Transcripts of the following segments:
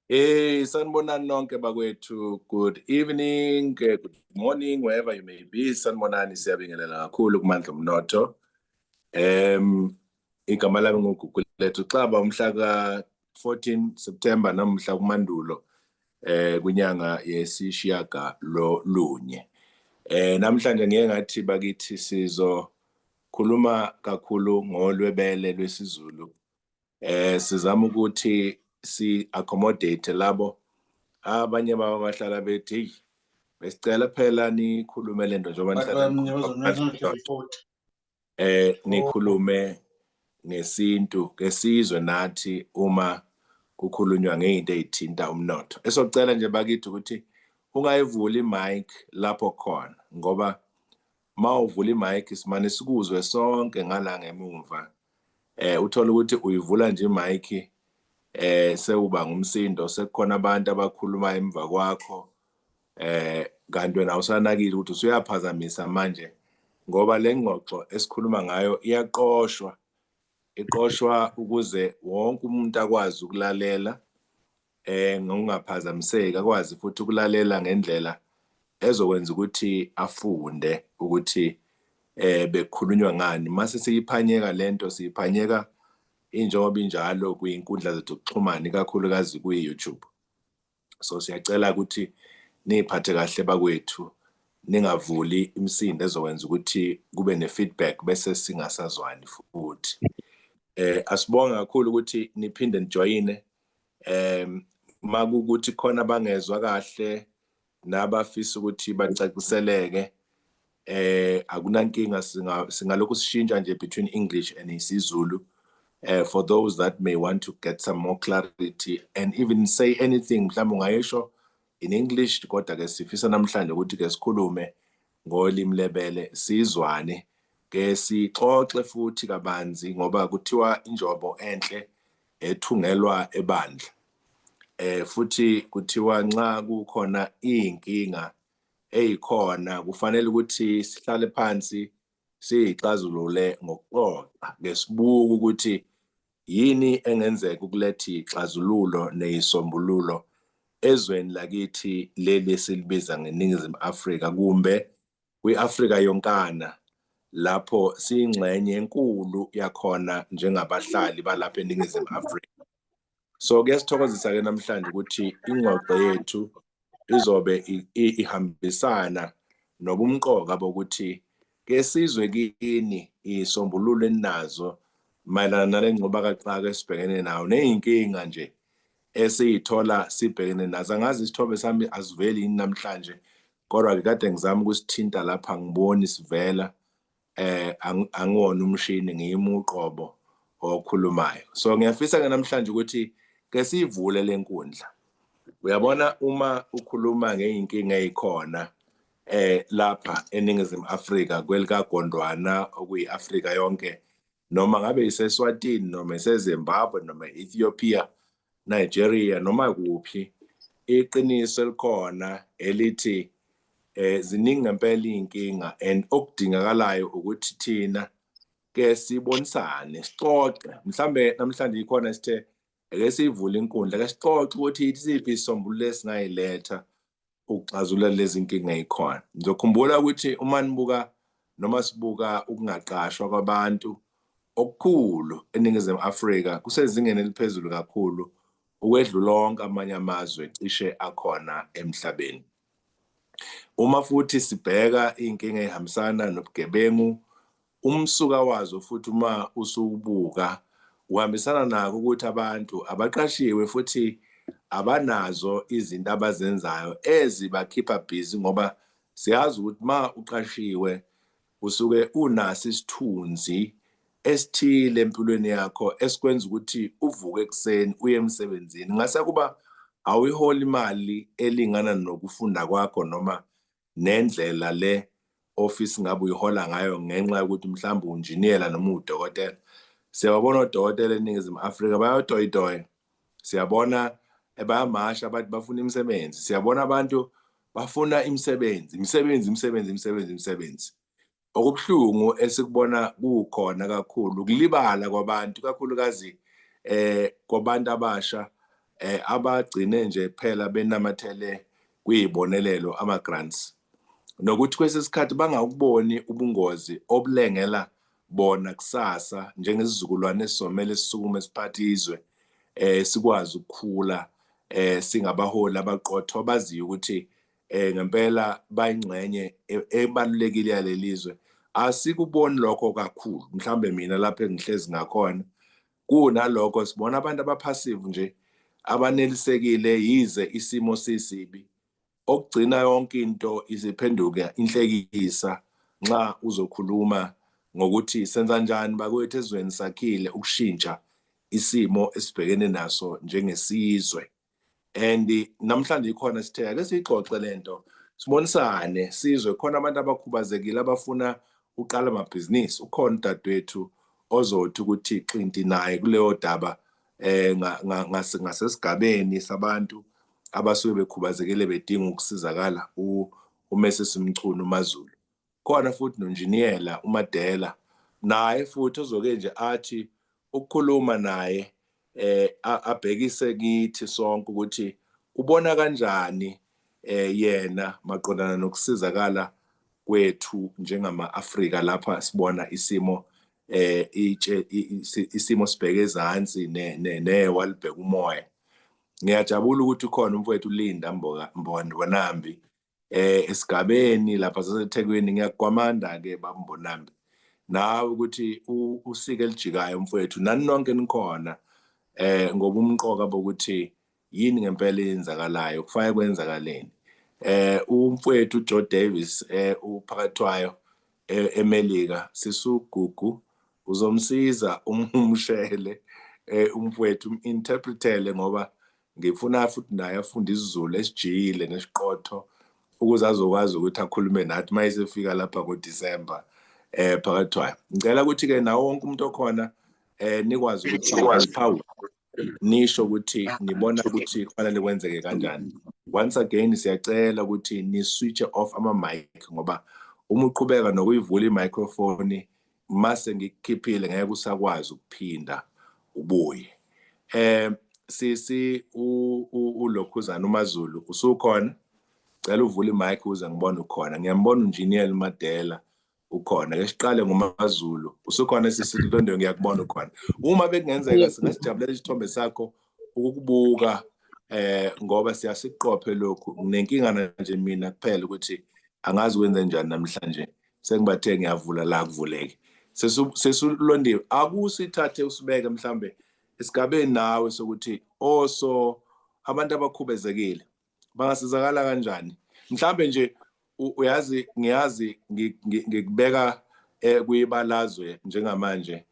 Sanibonani nonke bakwethu. Good evening, good morning, wherever you may be. Sanibonani, siyabingelela kakhulu kuMandla Omnotho. Igama lami nguGugulethu Xaba, umhla ka-14 September namhla kuMandulo kwinyanga yesishiyagalolunye. Namhlanje ngeke ngathi bakithi sizokhuluma kakhulu ngolwebele lwesiZulu. Sizama ukuthi si-accommodate labo abanye babo bahlala bethi hey, besicela phela nikhulume lento njengoba nikhulume ngesintu ngesizwe nathi uma kukhulunywa ngeinto ezithinta umnotho. Esocela nje bakithi ukuthi ungayivuli imic lapho khona ngoba mawuvula imic simane sikuzwe sonke ngala ngemumva. Uthola ukuthi uyivula nje imic sewuba ngumsindo, sekukhona abantu abakhuluma emva kwakho kanti wena usanakile ukuthi usuyaphazamisa manje ngoba le ngxoxo esikhuluma ngayo iqoshwa ukuze wonke umuntu akwazi ukulalela ngokungaphazamiseki, akwazi futhi ukulalela ngendlela ezokwenza ukuthi afunde ukuthi bekukhulunywa ngani. Mase siyiphanyeka lento siyiphanyeka injoba injalo kwinkundla zethu zokuxhumana, ikakhulukazi kwi-YouTube. So siyacela ukuthi niphathe kahle bakwethu, ningavuli imisindo ezokwenza ukuthi kube ne-feedback bese singasazwani futhi. Asibonge kakhulu ukuthi niphinde nijoyine makukuthi khona abangezwa kahle nabafisa ukuthi bacaciseleke akunankinga, singalokhu sishintsha nje between English and isiZulu for those that may want to get some more clarity and even say anything mhlawumbe ungayisho in English kodwa ke sifisa namhlanje ukuthi ke sikhulume ngolimi lebele sizwane ke sixoxe futhi kabanzi ngoba kuthiwa injobo enhle ethungelwa ebandla. Futhi kuthiwa nxa kukhona inkinga eyikhona kufanele ukuthi sihlale phansi siyixazulule ngokuxoxa ngesibuko ukuthi yini engenzeka ukuletha ixazululo neyisombululo ezweni lakithi leli silibiza ngeNingizimu Afrika kumbe kwi-Afrika yonkana lapho siyingxenye enkulu yakhona njengabahlali balapha eNingizimu Afrika. So kuyasithokozisa ke namhlanje ukuthi ingxoxo yethu izobe ihambisana nobumqoka bokuthi ke sizwe kini isombululo enazo mayelana nale ngxubakaxaka esibhekene nayo neyinkinga nje esiyithola sibhekene nazo. Angazi isithobe sami asiveli yini namhlanje kodwa kade ngizama ukusithinta lapha ngibona isivela angiwona umshini ngiyimuqobo okhulumayo. So ngiyafisa ke namhlanje ukuthi ke sivule lenkundla. Uyabona uma ukhuluma ngeinkinga ezikhona lapha eNingizimu Afrika kwelika Gondwana okuyi-Afrika yonke noma ngabe iseSwatini noma iseZimbabwe noma Ethiopia, Nigeria noma kuphi, iqiniso elikhona elithi ziningi ngempela inkinga and okudingakalayo ukuthi thina ke sibonisane sixoxe. Mhlambe namhlanje ikhona isithe ake sivule inkundla ke sixoxe ukuthi isiphi isombululo esingayiletha ukuxazulula lezi inkinga ezikhona. Ngizokhumbula ukuthi uma nibuka noma sibuka ukungaqashwa kwabantu okukhulu eNingizimu Afrika kusezingeni eliphezulu kakhulu ukwedlula lonke amanye amazwe cishe akhona emhlabeni. Uma futhi sibheka inkinga ehambisana nobugebengu, umsuka wazo futhi uma usubuka uhambisana nako ukuthi abantu abaqashiwe futhi abanazo izinto abazenzayo ezibakhipha busy ngoba siyazi ukuthi ma uqashiwe usuke unasi isithunzi esithile empilweni yakho esikwenza ukuthi uvuke ekseni uye emsebenzini ngase kuba awuyihola imali elingana nokufunda kwakho noma nendlela le office ngabe uyihola ngayo ngenxa yokuthi mhlawumbe unjiniyela noma udokotela. Siyabona odokotela eNingizimu Afrika bayotoyitoya, siyabona bayamasha abantu bafuna imisebenzi, siyabona abantu bafuna imisebenzi. Okubuhlungu esikubona kukhona kakhulu ukulibala kwabantu kakhulukazi kwabantu abasha abagcine nje phela benamathele kuyibonelelo ama-grants, nokuthi kwesesikhathi bangakuboni ubungozi obulengela bona kusasa njengesizukulwane esizomele sisukume siphathe izwe, sikwazi ukukhula, singabaholi abaqotho abaziyo ukuthi ngempela bayingxenye ebalulekile yalelizwe. Asikuboni lokho kakhulu, mhlambe mina lapho engihlezi ngakhona kunalokho sibona abantu abaphasive nje abanelisekile yize isimo sisibi, okugcina yonke into isiphenduka inhlekisa nxa uzokhuluma ngokuthi senza kanjani bakwethu ezweni sakhile ukushintsha isimo esibhekene naso njengesizwe. And namhlanje ikhona sithe ake siyixoxe lento, sibonisane sizwe khona abantu abakhubazekile abafuna uqala amabhizinisi. Ukhona udadewethu ozothi ukuthi xinti naye kuleyo daba ngasesigabeni sabantu abasuke bekhubazekile bedinga ukusizakala, uMrs Mchunu uMaZulu. Khona futhi nonjiniyela uMadela naye futhi ozoke nje athi ukukhuluma naye abhekise kithi sonke ukuthi ubona kanjani yena maqondana nokusizakala kwethu njengama-Afrika lapha sibona isimo isimo sibheke ezansi newa libheka umoya. Ngiyajabula ukuthi ukhona umfowethu Linda Mbonambi esigabeni lapha saseThekwini. Ngiyakwamanda-ke baMbonambi nawe ukuthi usike elijikayo mfowethu, nani nonke nikhona ngoba umqoka bokuthi yini ngempela eyenzakalayo kufanele kwenzakaleni. Umfowethu Joe Davis uphakathwayo eMelika, sisugugu uzomsiza umshele umfowethu interpretele ngoba ngifuna futhi naye afunde isiZulu esijiyile nesiqotho ukuze azokwazi ukuthi akhulume nathi mayesefika lapha ngoDisemba phakathwayo. Ngicela ukuthi-ke nawo wonke umuntu okhona nikwazi ukuthi niphawule nisho ukuthi nibona ukuthi kufanele kwenzeke kanjani. Once again siyacela ukuthi ni switch off ama-mic ngoba uma uqhubeka nokuyivula i-microphone mase ngikukhiphile ngeke usakwazi ukuphinda ubuye. Sisi uLokhuzana uMaZulu usukhona? Cela uvule i-mic uze ngibone ukhona. Ngiyambona unjiniyela uMadela ukhona. Ke siqale ngoMaZulu. Usukhona sisi Londo, ngiyakubona ukhona. Uma bekungenzeka singasijabulela isithombe sakho ukukubuka ngoba siyasiqophe lokhu. Nginenkinga nje mina kuphela ukuthi angazi wenze njani namhlanje. Sengibathe ngiyavula la kuvuleke. Sesulondiwe akusithathe usibeke mhlambe esigabeni nawe sokuthi so abantu abakhubezekile bangasizakala kanjani. Mhlambe nje uyazi ngiyazi ngikubeka kuyibalazwe njengamanje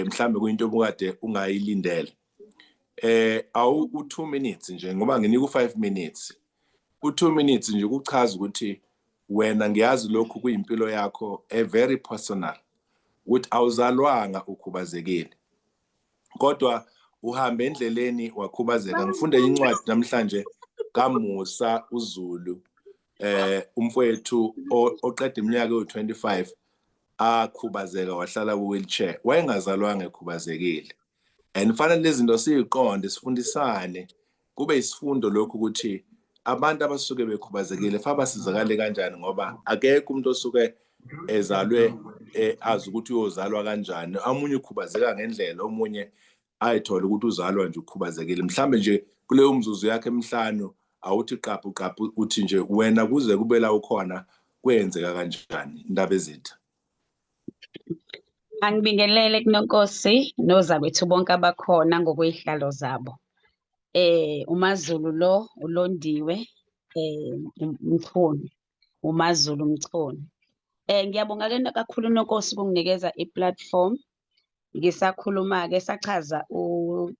mhlambe kuyinto obukade ungayilindele. U2 minutes nje ngoba nginika u5 minutes. U2 minutes nje ukuchaza ukuthi wena ngiyazi lokhu kuyimpilo yakho very personal ukuthi awuzalwanga ukhubazekile kodwa uhambe endleleni wakhubazeka. Ngifunde incwadi namhlanje kaMusa uZulu umfowethu oqeda iminyaka ewu25 akhubazeka wahlala ku-wheelchair, wayengazalwanga ekhubazekile. And fanele lezi zinto siyiqonde sifundisane kube isifundo lokhu ukuthi abantu abasuke bekhubazekile fa basizakale kanjani ngoba akekho umuntu osuke ezalwe azi ukuthi uyozalwa kanjani. Omunye ukhubazeka ngendlela, omunye ayithola ukuthi uzalwa nje ukhubazekile. Mhlambe nje kuleyo mzuzu yakhe emihlanu awuthi qaphu uthi nje wena kuze kube la ukhona kwenzeka kanjani indaba ezitha. Angibingelele kuNonkosi nozakwethu bonke abakhona ngokwezihlalo zabo. uMaZulu lo ulondiwe Mchunu, uMaZulu Mchunu. Ngiyabonga lento kakhulu uNonkosi kunginikeza i-platform. Ngisakhuluma-ke sachaza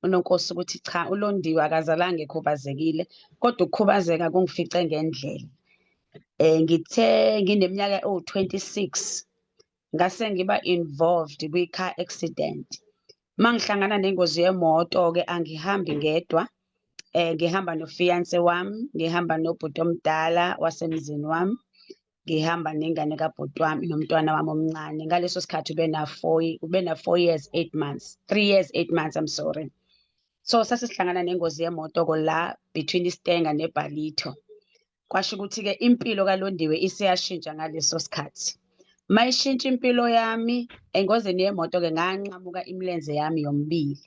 uNonkosi ukuthi cha ulondiwe akazalanga ekhubazekile kodwa ukukhubazeka kungifice ngendlela. Ngithe ngineminyaka ewu26 ngase ngiba involved kwi-car accident. Mangihlangana nengozi yemoto-ke angihambi ngedwa, ngihamba nofiance wami, ngihamba nobhuti omdala wasemzini wami, ngihamba nengane kabhuti wami nomntwana wami omncane. Ngaleso sikhathi ube na 4 years 8 months, 3 years 8 months, I'm sorry. So sasihlangana nengozi yemoto la between iStenga neBhalito. Kwasho ukuthi-ke impilo kaLondiwe iseyashintsha ngaleso sikhathi. Mayishintsha impilo yami, engozini yemoto-ke nganqamuka imilenze yami yomibili.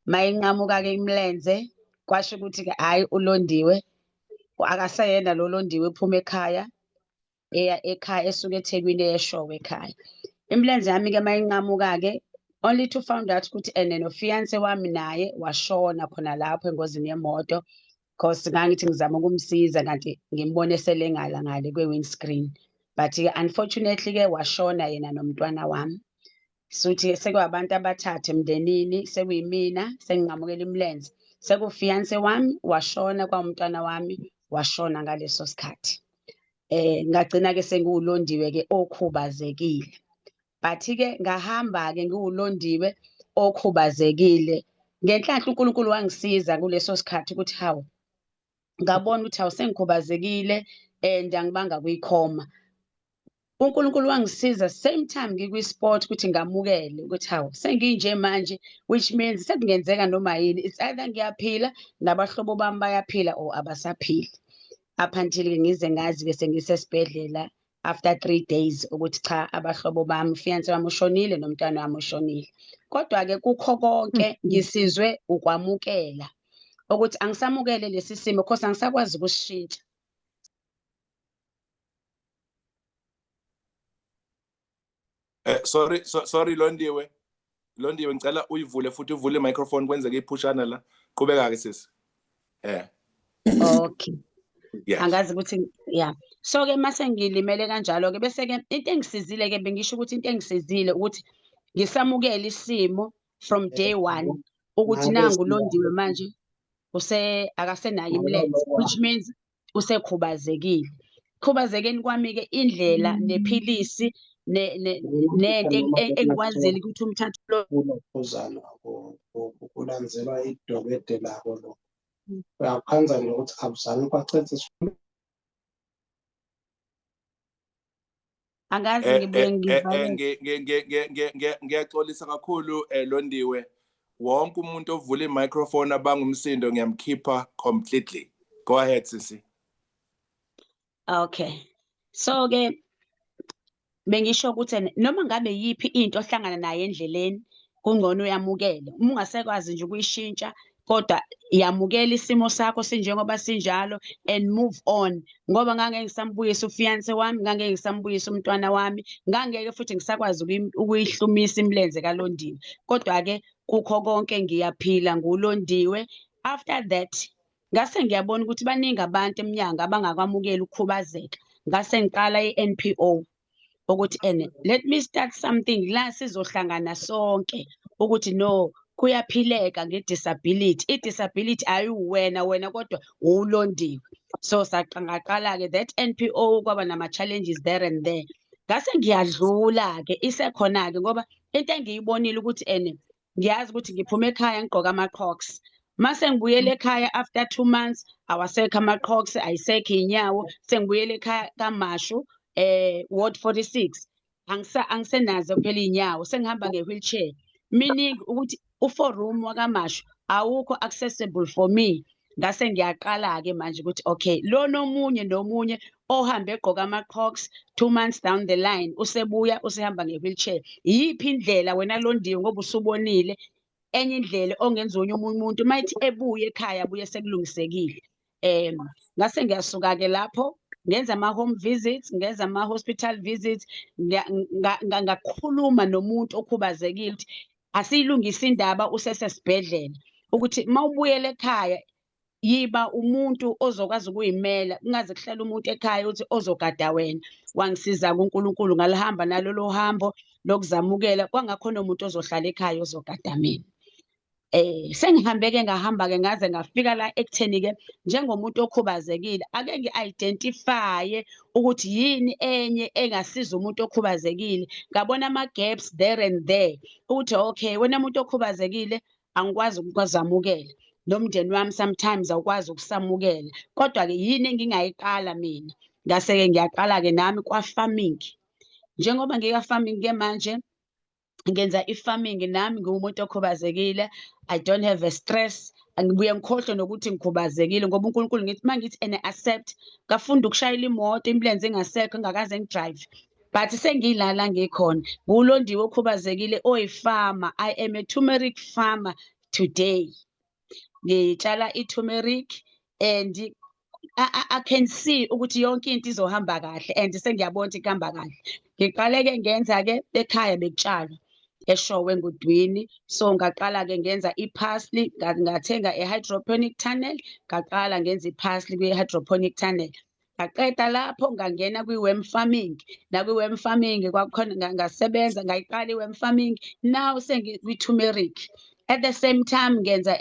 Mayinqamuka-ke imilenze, kwasho ukuthi-ke hhayi uLondiwe akasayena lo Londiwe ephuma ekhaya eya ekhaya esuka eThekwini eShowe ekhaya. Imilenze yami-ke mayinqamuka-ke only to found out ukuthi nofiance wami naye washona khona lapho engozini yemoto, because ngangithi ngizama ukumsiza kanti ngimbone selengala ngale kwe-windscreen. But-ke unfortunately-ke washona yena nomntwana wami. Suthi sekwabantu abathathu emndenini, sekuyimina senginqamukela imilenze, sekufiance wami washona, kwamntwana wami washona ngaleso sikhathi. Ngagcina-ke sengiwuLondiwe-ke okhubazekile. But-ke ngahamba-ke ngiwuLondiwe okhubazekile. Ngenhlanhla uNkulunkulu wangisiza kuleso sikhathi ukuthi hawu, ngabona ukuthi hawu sengikhubazekile and angibanga kwikhoma. uNkulunkulu wangisiza same time ngikwi-sport ukuthi ngamukele ukuthi hawu senginje manje, which means sekungenzeka noma yini, it's either ngiyaphila nabahlobo bami bayaphila or abasaphili. Up until-ke ngize ngazi-ke sengisesibhedlela after 3 days ukuthi cha, abahlobo bami, ufiance wami ushonile nomntwana wami ushonile. Kodwa-ke kukho konke ngisizwe ukwamukela ukuthi angisamukele lesi simo because angisakwazi ukusishintsha. Sorry Londiwe. Londiwe ngicela uyivule futhi uvule i-microphone kwenzeke iphushana la. Qhubeka ke sisi. Okay. Yeah. Angazi ukuthi yeah. So-ke mase ngilimele kanjalo-ke bese-ke into engisizile-ke bengisho ukuthi into engisizile ukuthi ngisamukele isimo from day one ukuthi nangu uLondiwe manje akasenayo imilenze, which means usekhubazekile. Khubazekeni kwami-ke indlela nephilisi nento engikwazile ukuthi umthathu lo kulokhuzana kulandzelwa idokede labo lo. Uyakhanza nje ukuthi abuzani kwacethe angazi ngibuye ngivale. Ngiyaxolisa kakhulu Londiwe. Wonke umuntu ovula i-microphone abangumsindo ngiyamkhipha completely. Go ahead sisi. Okay. So-ke bengisho ukuthi noma ngabe yiphi into ohlangana nayo endleleni kungcono uyamukele. Uma ungasekwazi nje ukuyishintsha kodwa yamukela isimo sakho sinjengoba sinjalo and move on. Ngoba ngangeke ngisambuyisa ufiance wami, ngangeke ngisambuyisa umntwana wami, ngangeke futhi ngisakwazi ukuyihlumisa imilenze kaLondiwe. Kodwa-ke kukho konke ngiyaphila nguLondiwe. After that ngase ngiyabona ukuthi baningi abantu eminyango abangakwamukeli ukukhubazeka. Ngase ngiqala i-NPO ukuthi let me start something la sizohlangana sonke ukuthi no, kuyaphileka ngedisability. I-disability ayiwena wena kodwa uLondiwe. So ngaqala-ke that NPO, kwaba nama-challenges there and there. Ngase ngiyadlula-ke isekhona-ke ngoba into engiyibonile ukuthi ngiyazi ukuthi ngiphume ekhaya ngigqoka ama-Crocs. Mase ngibuyele ekhaya after 2 months awasekho ama-Crocs, ayisekho iy'nyawo, sengibuyele ekhaya kaMashu Ward 46. Angisenazo phela iy'nyawo, sengihamba nge-wheelchair. Meaning ukuthi u-4-room wakaMashu awukho accessible for me. Ngase ngiyaqala-ke manje ukuthi okay, lo nomunye nomunye ohambe egqoka ama-Crocs 2 months down the line usebuya usehamba nge-wheelchair. Iyiphi indlela wena Londiwe ngoba usubonile enye indlela ongenza omunye umuntu mayithi ebuye ekhaya abuye sekulungisekile. Ngase ngiyasuka-ke lapho ngenza ama-home visits, ngenza ama-hospital visits, ngakhuluma nomuntu okhubazekile ukuthi asiyilungise indaba usesesibhedlela ukuthi mawubuyela ekhaya yiba umuntu ozokwazi ukuyimela, kungaze kuhlale umuntu ekhaya ukuthi ozogada wena. Wangisiza-ke uNkulunkulu ngalihamba nalolo hambo lokuzamukela, kwangakhona umuntu ozohlala ekhaya ozogada mina. Sengihambe-ke ngahamba-ke ngaze ngafika la ekutheni-ke njengomuntu okhubazekile ake ngi-identify ukuthi yini enye engasiza umuntu okhubazekile. Ngabona ama-gaps there and there ukuthi okay, wena muntu okhubazekile angikwazi ukuzamukela, nomndeni wami sometimes awukwazi ukusamukela. Kodwa-ke yini engingayiqala mina? Ngase-ke ngiyaqala-ke nami kwa-farming. Njengoba ngika-farming-ke manje ngenza i-farming nami ngiwumuntu okhubazekile. I don't have a stress. Angibuye ngikhohlwe nokuthi ngikhubazekile ngoba uNkulunkulu ngithi mangithi accept ngafunda ukushayela imoto imlenze ingasekho ngakaze ngidrive. But sengilala ngikhona ngulondiwe okhubazekile oyifama. I am a turmeric farmer today. Ngitshala iturmeric and I can see ukuthi yonke into izohamba kahle and sengiyabona ukuthi kuhamba kahle. Ngiqale-ke ngenza-ke ekhaya bekutshalwa eShowe eNgudwini. So ngaqala-ke ngenza i-parsley, ngathenga a-hydroponic tunnel, ngaqala ngenza i-parsley kwi-hydroponic tunnel. Ngaqeda lapho ngangena kwi-worm farming. Nakwi-worm farming kwakukhona ngasebenza ngayiqala i-worm farming. Now sengikwi-turmeric. At the same time ngenza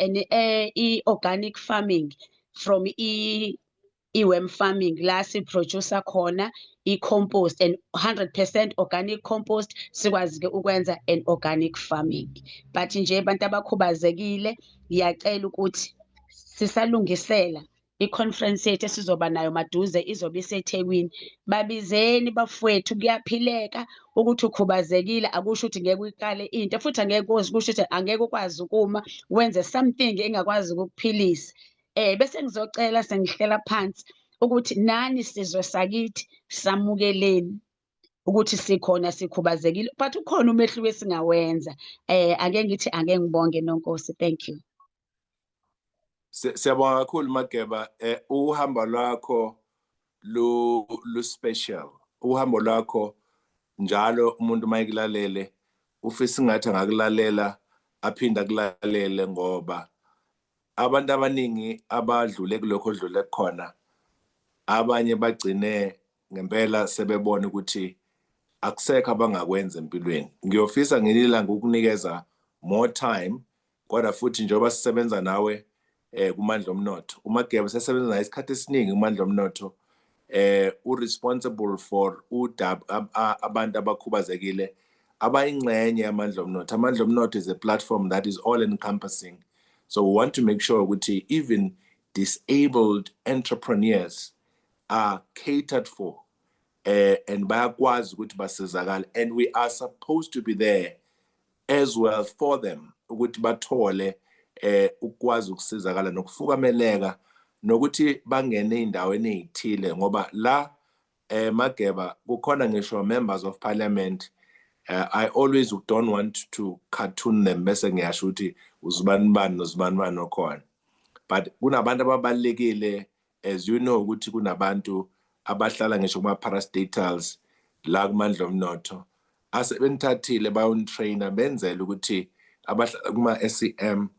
i-organic farming from i-worm farming la siproducer khona i-compost and 100% organic compost sikwazi-ke ukwenza an organic farming. But nje abantu abakhubazekile ngiyacela ukuthi sisalungisela i-conference yethu esizoba nayo maduze izobe iseThekwini. Babizeni bafowethu kuyaphileka. Ukuthi ukhubazekile akusho ukuthi ngeke uyiqale into futhi angeke kusho ukuthi angeke ukwazi ukuma wenze something engakwazi ukukuphilisa. Bese ngizocela sengihlela phansi ukuthi nani sizwe sakithi samukeleni ukuthi sikhona sikhubazekile but ukhona umehluko esingawenza. Ake ngithi ake ngibonge Nonkosi. Thank you. Siyabonga kakhulu Mageba. Uhambo lwakho lu special. Uhambo lwakho njalo umuntu mayikulalele ufisa ngathi angakulalela aphinda kulalele ngoba abantu abaningi abadlule kulokho odlule khona abanye bagcine ngempela sebebona ukuthi akusekho abangakwenza empilweni. Ngiyofisa ngelilanga ukunikeza more time kodwa futhi njengoba sisebenza nawe kuMandla Omnotho. uMageba sesebenza naye isikhathi esiningi kuMandla Omnotho. Responsible for abantu abakhubazekile abayingxenye yamandla omnotho. Amandla Omnotho is a platform that is all encompassing. So we want to make sure that even disabled entrepreneurs are catered for and bayakwazi ukuthi basizakale, and we are supposed to be there as well for them ukuthi bathole ukwazi ukusizakala nokufukameleka nokuthi bangene ey'ndaweni ey'thile ngoba la Mageba kukhona ngisho members of parliament. I always don't want to cartoon them bese ngiyasho ukuthi uzibani bani nozibani bani okhona, but kunabantu ababalekile, as you know ukuthi kunabantu abahlala ngisho kuma parastatals la kuMandla Omnotho asebenithathile bayontrainer benzele ukuthi abahlala kuma SEM,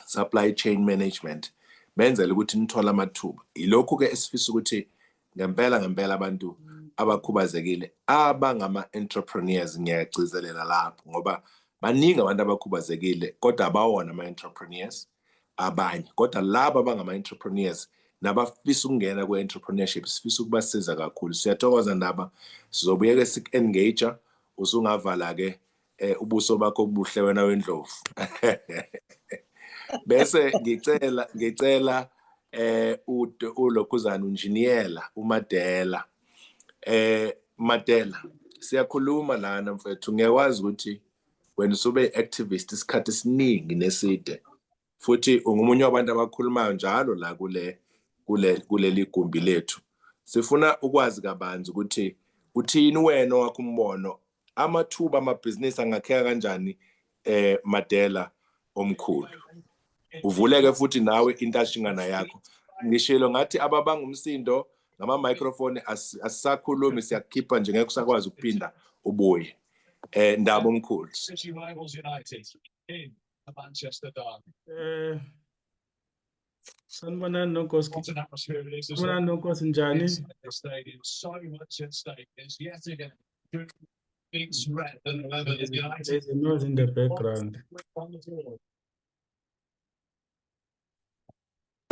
supply chain management, benzele ukuthi nithola amathuba. Ilokhu ke esifisa ukuthi ngempela abantu abakhubazekile abangama entrepreneurs ngiyagcizelela lapho ngoba baningi abantu abakhubazekile kodwa abawona ama entrepreneurs abanye, kodwa laba abangama entrepreneurs nabafisa ukungena kwe entrepreneurship sifisa ukubasiza kakhulu. Siyathokoza ndaba, sizobuyeke sik-engage usungavala ke ubuso bakho obuhle wena wendlovu. Bese ngicela uLokhuzana Unjiniyela uMadela. Madela, siyakhuluma lana mfethu, ngiyakwazi ukuthi wena usube activist isikhathi esiningi neside futhi ungumunye wabantu abakhulumayo njalo la kuleli gumbi lethu. Sifuna ukwazi kabanzi ukuthi uthini wena wakho umbono amathuba amabhizinisi angakheka kanjani Madela omkhulu. Uvuleke futhi nawe intashingana yakho. Ngishilo ngathi ababanga umsindo ngama microphone asisakhulumi, siyakhipha nje ngeke usakwazi ukuphinda ubuye. Ndaba omkhulu. Sanibonani Nonkosi. Sanibonani Nonkosi njani? There's a noise in the background.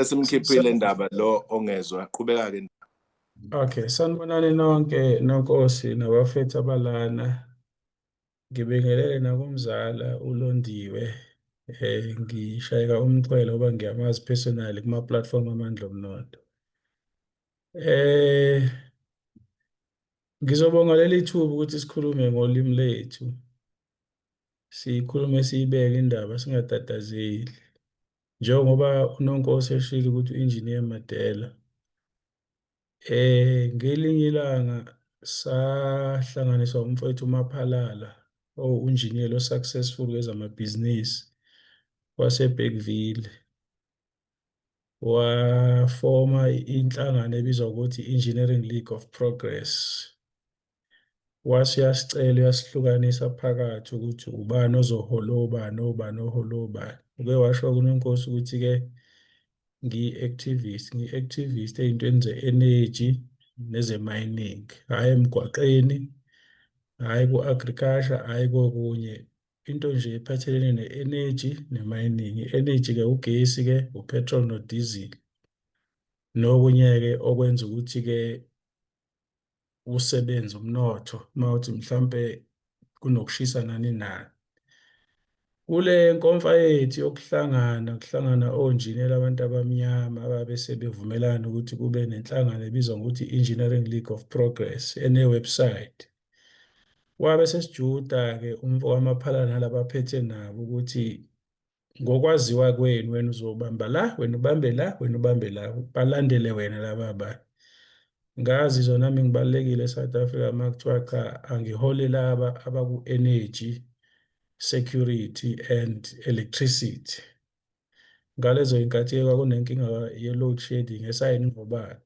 Simkhiphile ndaba lo ongezwa, qhubeka ke. Okay, sanibonani nonke Nonkosi nabafethu abalana. Ngibingelele nakumzala uLondiwe. Ngishayeka umxhwele ngoba ngiyamazi personally kuma platform Amandla Omnotho. Ngizobonga leli thuba ukuthi sikhulume ngolimi lethu. sikhulume siyibeke indaba singatatazeli. Njengoba uNonkosi eshilo ukuthi u-engineer Madela, ngelinye ilanga sahlanganiswa umfowethu uMaphalala unjiniyela o-successful kwezamabhizinisi waseBergville. Wafoma inhlangano ebizwa ukuthi Engineering League of Progress. Wase uyasicela uyasihlukanisa phakathi ukuthi ubani ozohola obani obani ohola obani. Uke washo kuNonkosi ukuthi-ke ngiyi-activist ey'ntweni ze-energy neze-mining, hhayi emgwaqeni, hhayi ku-agriculture, hhayi kokunye. Into nje ephathelene ne-energy ne-mining. I-energy-ke ugesi-ke, upetrol no-diesel. Nokunye-ke okwenza ukuthi-ke usebenze umnotho mawuthi mhlampe kunokushisa nani nani. Kule nkomfa yethu kuhlangana onjiniyela abantu abamnyama ababe sebevumelana ukuthi kube nenhlangano ebizwa ngokuthi Engineering League of Progress ene-website. Wabe sesijuda-ke umfokaMaphalala nalabaphethe nabo ukuthi ngokwaziwa kwenu wena uzobamba la, wena ubambe la, wena ubambe la, balandele wena laba bantu. Ngazizwa nami ngibalulekile eSouth Africa uma kuthiwa cha angihole laba abaku-energy, security and electricity. Ngalezo y'nkathi-ke kwakunenkinga ye-load shedding esayini ngobani.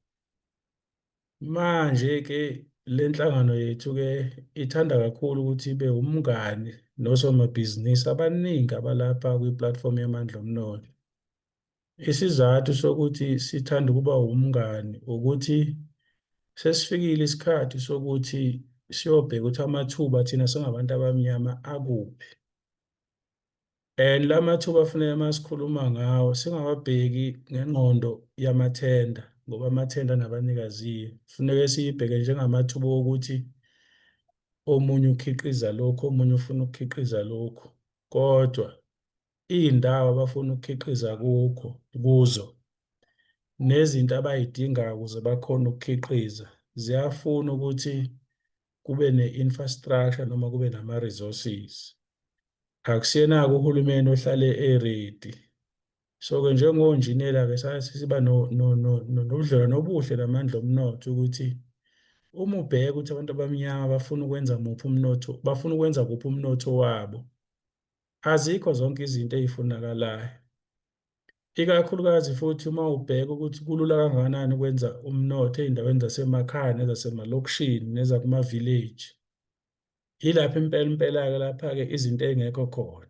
Manje-ke le nhlangano yethu-ke ithanda kakhulu ukuthi ibe umngani nosomabhizinisi abaningi abalapha kwi-platform yamandla omnotho. Isizathu sokuthi sithanda ukuba umngani ukuthi sesifikile isikhathi sokuthi siyobheka ukuthi amathuba thina singabantu abamnyama akuphi. And la mathuba afuneka masikhuluma ngawo singawabheki ngengqondo yamathenda, ngoba amathenda nabanikaziwe. Kufuneka siyibheke njengamathuba okuthi omunye ukhiqiza lokhu, omunye ufuna ukukhiqiza lokhu. Kodwa iy'ndawo abafuna ukukhiqiza kuzo nezinto abay'dingayo ukuze bakhone ukukhiqiza ziyafuna ukuthi kube ne-infrastructure noma kube nama-resources. Akusiyena-ke uhulumeni ohlale eredi. So-ke njengonjiniyela-ke siba nobudlelwano obuhle namandla omnotho ukuthi uma ubheka ukuthi abantu abamnyama bafuna ukwenza muphi umnotho, bafuna ukwenza kuphi umnotho wabo, azikho zonke izinto ey'funakalayo. Ikakhulukazi futhi uma ubheka ukuthi kulula kangakanani ukwenza umnotho ey'ndaweni zasemakhaya nezasemalokishini nezakuma-village. Yilapho impela-ke lapha-ke izinto ey'ngekho khona.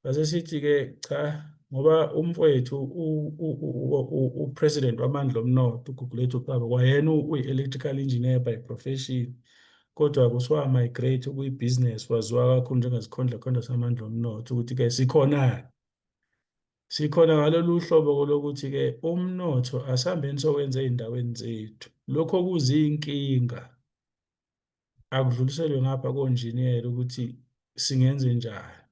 Base sithi-ke cha, ngoba umfowethu u-president wamandla omnotho uGugulethu Xaba kwayena uyi-electrical engineer by profession, kodwa uswa-migrate kuyi-business waziwa kakhulu njengesikhondlakhondla samandla omnotho ukuthi-ke sikhona ngalolu hlobo lokuthi-ke umnotho asihambeni sokwenza ey'ndaweni zethu. Lokho kuziyinkinga akudluliselwe ngapha konjiniyela ukuthi singenze njani.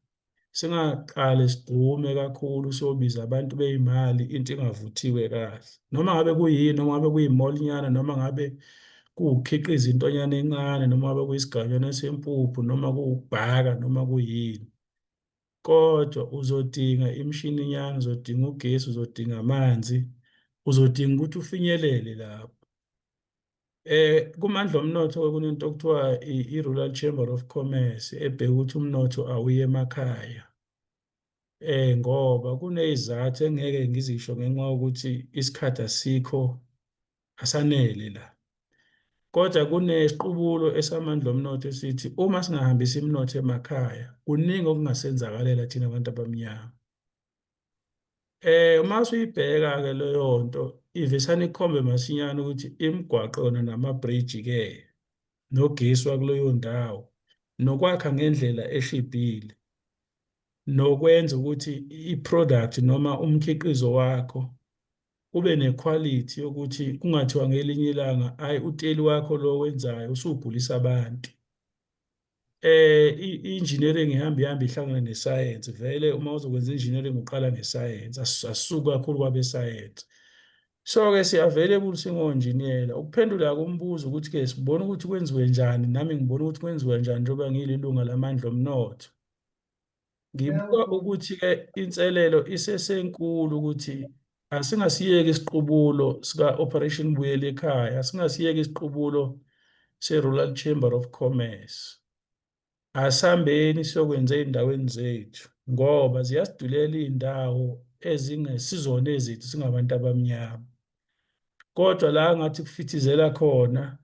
Singaqale sigqume kakhulu siyobiza abantu bey'mali into ingavuthiwe kahle. Noma ngabe kuyini, noma ngabe kuyimolinyana, noma ngabe kuwukhiqiza intonyana encane, noma ngabe kuyisiganyana sempuphu, noma kuwukubhaka, noma kuyini. Kodwa uzodinga imishininyana, uzodinga ugesi, uzodinga amanzi, uzodinga ukuthi ufinyelele lapho. Kumandla omnotho kunento okuthiwa i-Rural Chamber of Commerce ebheka ukuthi umnotho awuye emakhaya. Ngoba kuney'zathu engeke ngizisho ngenxa yokuthi isikhathi asikho, asanele la. Kodwa kunesiqubulo esamandla omnotho esithi uma singahambisa imnotho emakhaya, kuningi okungasenzakalela thina abantu abamnyama. Uma usuyibheka-ke leyo nto ivesane ikhombe masinyane ukuthi imigwaqo yona nama-bridge-ke nogesi wakuleyo ndawo nokwakha ngendlela eshibhile nokwenza ukuthi i-product noma umkhiqizo wakho ube nequality yokuthi kungathiwa ngelinye ilanga ayi uteli wakho lo wenzayo usugulisa abantu. I-engineering ihamba ihlangane nesayensi. Vele uma uzokwenza engineering uqala ngesayensi, asisuki kakhulu kwabesayensi. So-ke si-available singonjiniyela ukuphendula kumbuzo ukuthi-ke sibone ukuthi kwenziwe njani, nami ngibona ukuthi kwenziwe njani njengoba ngiyilunga lamandla omnotho. Ngibuka ukuthi-ke inselelo isesenkulu ukuthi asingasiyeki isiqubulo sika-Operation Buyela Ekhaya, asingasiyeki isiqubulo se-Rural Chamber of Commerce. Asihambeni siyokwenza ey'ndaweni zethu ngoba ziyasidulela iy'ndawo ezingesizona ezethu singabantu abamnyama. Kodwa la ngathi kufithizela khona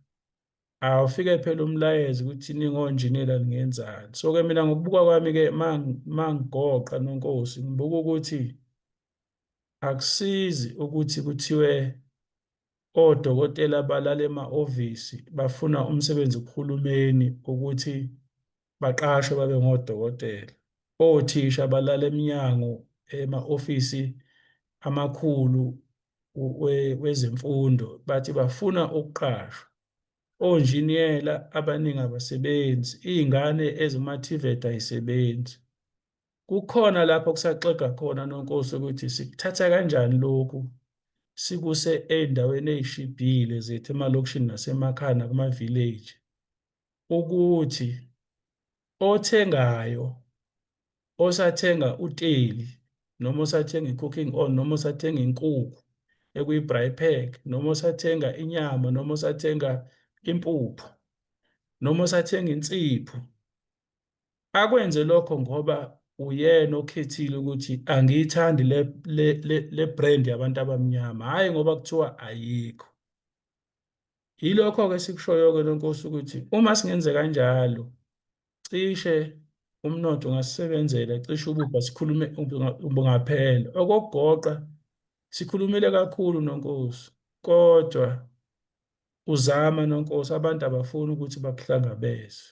awufike phela umlayezo ukuthi ningonjinela ningenzani. So-ke mina ngokubuka kwami-ke mangigoqa noNkosi ngibuka ukuthi akusizi ukuthi kuthiwe odokotela balala ema-ofisi bafuna umsebenzi kuhulumeni ukuthi baqashwe babe ngodokotela. Othisha balala eminyango ema-ofisi amakhulu wezemfundo bathi bafuna ukuqashwa. Onjiniyela abaningi abasebenzi, iy'ngane ezima-TVET ayisebenzi. Kukhona lapho kusaxega khona noNkosi ukuthi sikuthatha kanjani lokhu sikuse ey'ndaweni ey'shibhile zethu emalokishini nasemakhaya nakuma-village ukuthi othengayo osathenga uteli noma osathenga i-cooking oil noma osathenga inkukhu ekuyi-braai pack noma osathenga inyama noma osathenga impuphu noma osathenga insipho akwenze lokho ngoba uyena okhethile ukuthi angiyithandi le brand yabantu abamnyama, hhayi ngoba kuthiwa ayikho. Yilokho-ke sikushoyo-ke noNkosi ukuthi uma singenze kanjalo cishe umnotho ungasisebenzela, cishe ububha sikhulume bungaphela. Okokugoqa sikhulumile kakhulu noNkosi, kodwa uzama noNkosi, abantu abafuni ukuthi bakuhlangabeze.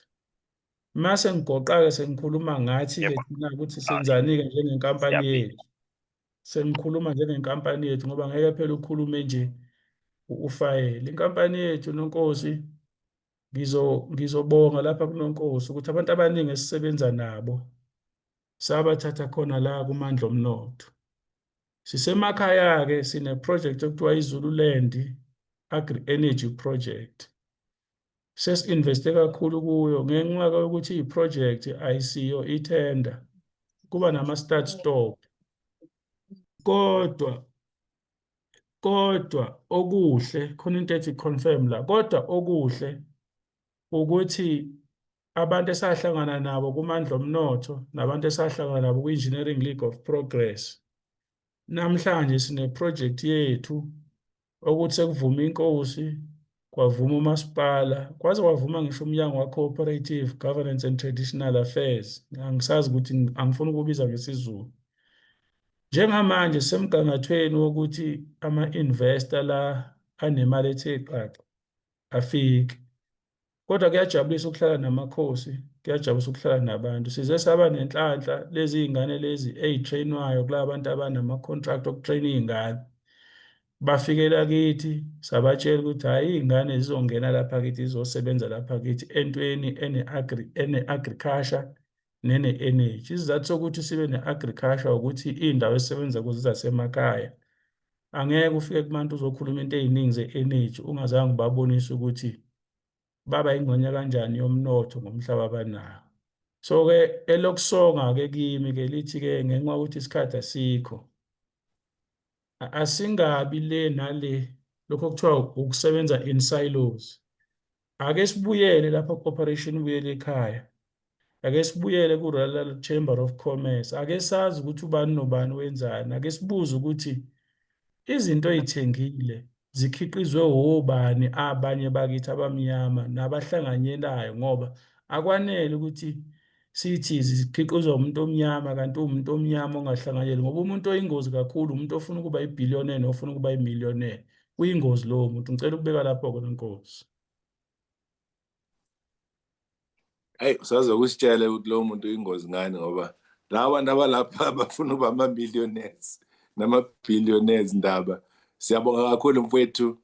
Mase ngigoqa-ke sengikhuluma ngathi-ke thina ukuthi senzani-ke njengenkampani yethu. Sengikhuluma njengenkampani yethu ngoba ngeke phela ukhulume nje ufayele. Inkampani yethu noNkosi ngizobonga lapha kunoNkosi ukuthi abantu abaningi esisebenza nabo sabathatha khona la kuMandla Omnotho. Sisemakhaya-ke sine-project okuthiwa iZululand Agri-Energy Project. Sesi-investe kakhulu kuyo ngenxa yokuthi i-project ayisiyo ithenda, kuba nama-start stop. Kodwa okuhle khona into ethi confirm la, kodwa okuhle ukuthi abantu esahlangana nabo kuMandla Omnotho nabantu esahlangana nabo ku-Engineering League of Progress, namhlanje sine-project yethu ukuthi sekuvuma inkosi, kwavuma umasipala, kwaze kwavuma ngisho umnyango wa-Cooperative Governance and Traditional Affairs. Angisazi ukuthi angifuni ukubiza ngesiZulu. Njengamanje semgangathweni wokuthi ama-investor la anemali ethe xaxa afike. Kodwa kuyajabulisa ukuhlala namakhosi, kuyajabulisa ukuhlala nabantu. Size saba nenhlanhla lezi iy'ngane lezi ey'trainwayo kula bantu abanama-contract okutrayina iy'ngane. Bafikela kithi sabatshela ukuthi hhayi iy'ngane zizongena lapha kithi zizosebenza lapha kithi entweni ene-agriculture nene-energy. Isizathu sokuthi sibe ne-agriculture ukuthi iy'ndawo esisebenza kuzo zasemakhaya angeke ufike kubantu uzokhuluma into ey'ningi ze-energy ungazange ubabonise ukuthi baba yingxenye kanjani yomnotho ngomhlaba abanawo. So-ke elokusonga-ke kimi-ke lithi-ke ngenxa yokuthi isikhathi asikho, asingabi le nale lokho okuthiwa ukusebenza in silos. Ake sibuyele lapha ku-Operation Buyela Ekhaya, ake sibuyele ku-Rural Chamber of Commerce, ake sazi ukuthi ubani nobani wenzani, ake sibuze ukuthi izinto ey'thengile zikhiqizwe obani abanye bakithi abamnyama nabahlanganyelayo, ngoba akwanele ukuthi sithi zikhiqizwa umuntu omnyama kanti uwumuntu omnyama ongahlanganyeli, ngoba umuntu oyingozi kakhulu umuntu ofuna ukuba ibhiliyoneri nofuna ukuba imiliyoneri. Uyingozi lowo muntu. Ngicela ukubeka lapho-ke noNkosi. Hey, usaze ukusitshela ukuthi lowo muntu uyingozi ngani ngoba la bantu abalapha bafuna ukuba ama-millionaires nama-billionaires ndaba. Siyabonga kakhulu mfowethu.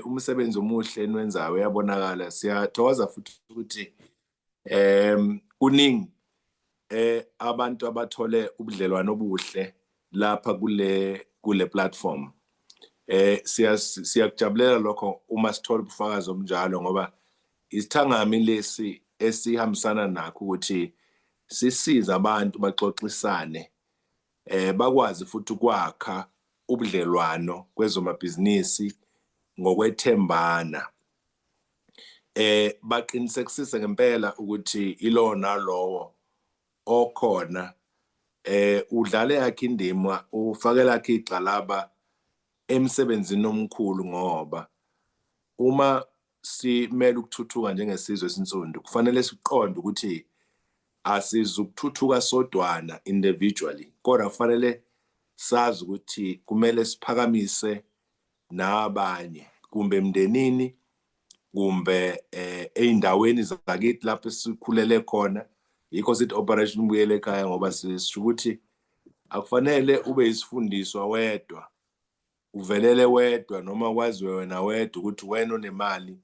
Umsebenzi omuhle enwenzayo uyabonakala. Siyathokoza futhi ukuthi kuningi abantu abathole ubudlelwano obuhle lapha kule platform. Siyakujabulela lokho uma sithola ubufakazi obunjalo ngoba isithangami lesi esihambisana nakho ukuthi sisiza abantu baxoxisane bakwazi futhi ukwakha ubudlelwano kwezomabhizinisi ngokwethembana. Baqinisekisise ngempela ukuthi ilona lowo okhona udlale yakhe indima, ufakela yakhe igxalaba emsebenzini omkhulu, ngoba uma simele ukuthuthuka njengesizwe esinsundu kufanele siqonde ukuthi asizukuthuthuka sodwana individually, kodwa kufanele sazi ukuthi kumele siphakamise nabanye, kumbe emndenini, kumbe ey'ndaweni zakithi lapho sikhulele khona. Yikho sithi Operation Mbuyele Ekhaya, ngoba sisho ukuthi akufanele ube isifundiswa wedwa, uvelele wedwa, noma kwaziwe wena wedwa ukuthi wena unemali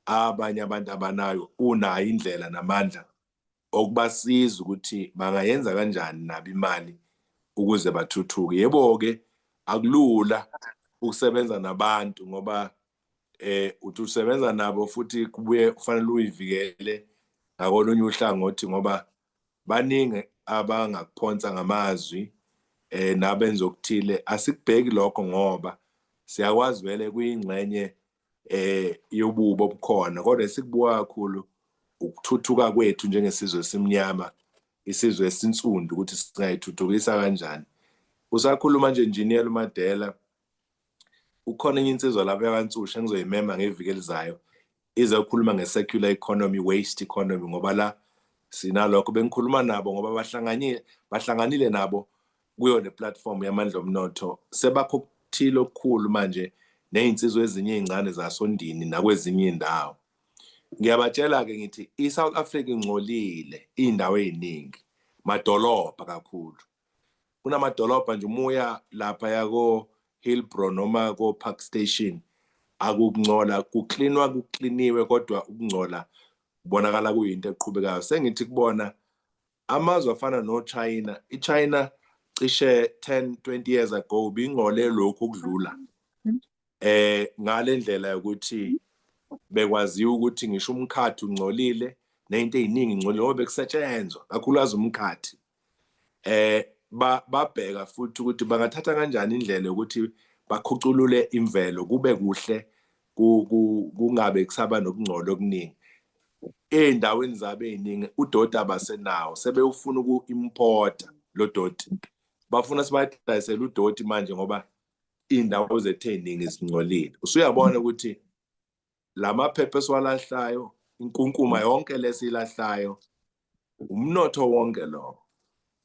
abanye abantu abanayo, unayo indlela namandla okubasiza ukuthi bangayenza kanjani nabo imali ukuze bathuthuke. Yebo-ke akulula ukusebenza nabantu, ngoba uthi usebenza nabo futhi kubuye kufanele uyivikele ngakolunye uhlangothi, ngoba baningi abangakuphonsa ngamazwi nabenza okuthile. Asikubheki lokho, ngoba siyakwazi vele kuyingxenye yobubo obukhona, kodwa esikubuka kakhulu ukuthuthuka kwethu njengesizwe esimnyama, isizwe esinsundu, ukuthi singayithuthukisa kanjani. Usakhuluma nje Engineer Madela, ukhona enye insizwa lapha yakantsusha engizoyimema ngeviki elizayo, izokhuluma nge-circular economy, waste economy, ngoba la sinalokho bengikhuluma nabo, ngoba bahlanganile nabo kuyo le platform yamandla omnotho. Sebakho okuthile okukhulu manje ney'nsizwa ezinye ey'ncane zasondini nakwezinye iy'ndawo. Ngiyabatshela-ke ngithi i-South Africa ingcolile iy'ndawo ey'ningi, madolobha kakhulu. Kunamadolobha nje umuya lapha yako Hillbrow noma ko Park Station, akukungcola, kukliniwe, kodwa ukungcola kubonakala kuyinto eqhubekayo. Sengithi kubona amazwe afana no-China, i-China cishe 10-20 years ago bingcole lokhu okudlula ngale ndlela yokuthi bekwaziwa ukuthi ngisho umkhathi ungcolile nento ey'ningi ingcolile, ngoba bekusetshenzwa kakhulukazi umkhathi. Babheka futhi ukuthi bangathatha kanjani indlela yokuthi bakhuculule imvelo kube kuhle, kungabe kusaba nokungcola okuningi. Ey'ndaweni zabo ey'ningi udoti abasenawo, sebewufuna uku-importa lo doti, bafuna sibadayisele udoti manje ngoba iy'ndawo zethu ey'ningi zingcolile. Usuyabona ukuthi lamaphepha esiwalahlayo, inkunkuma yonke lesiyilahlayo, umnotho wonke lo.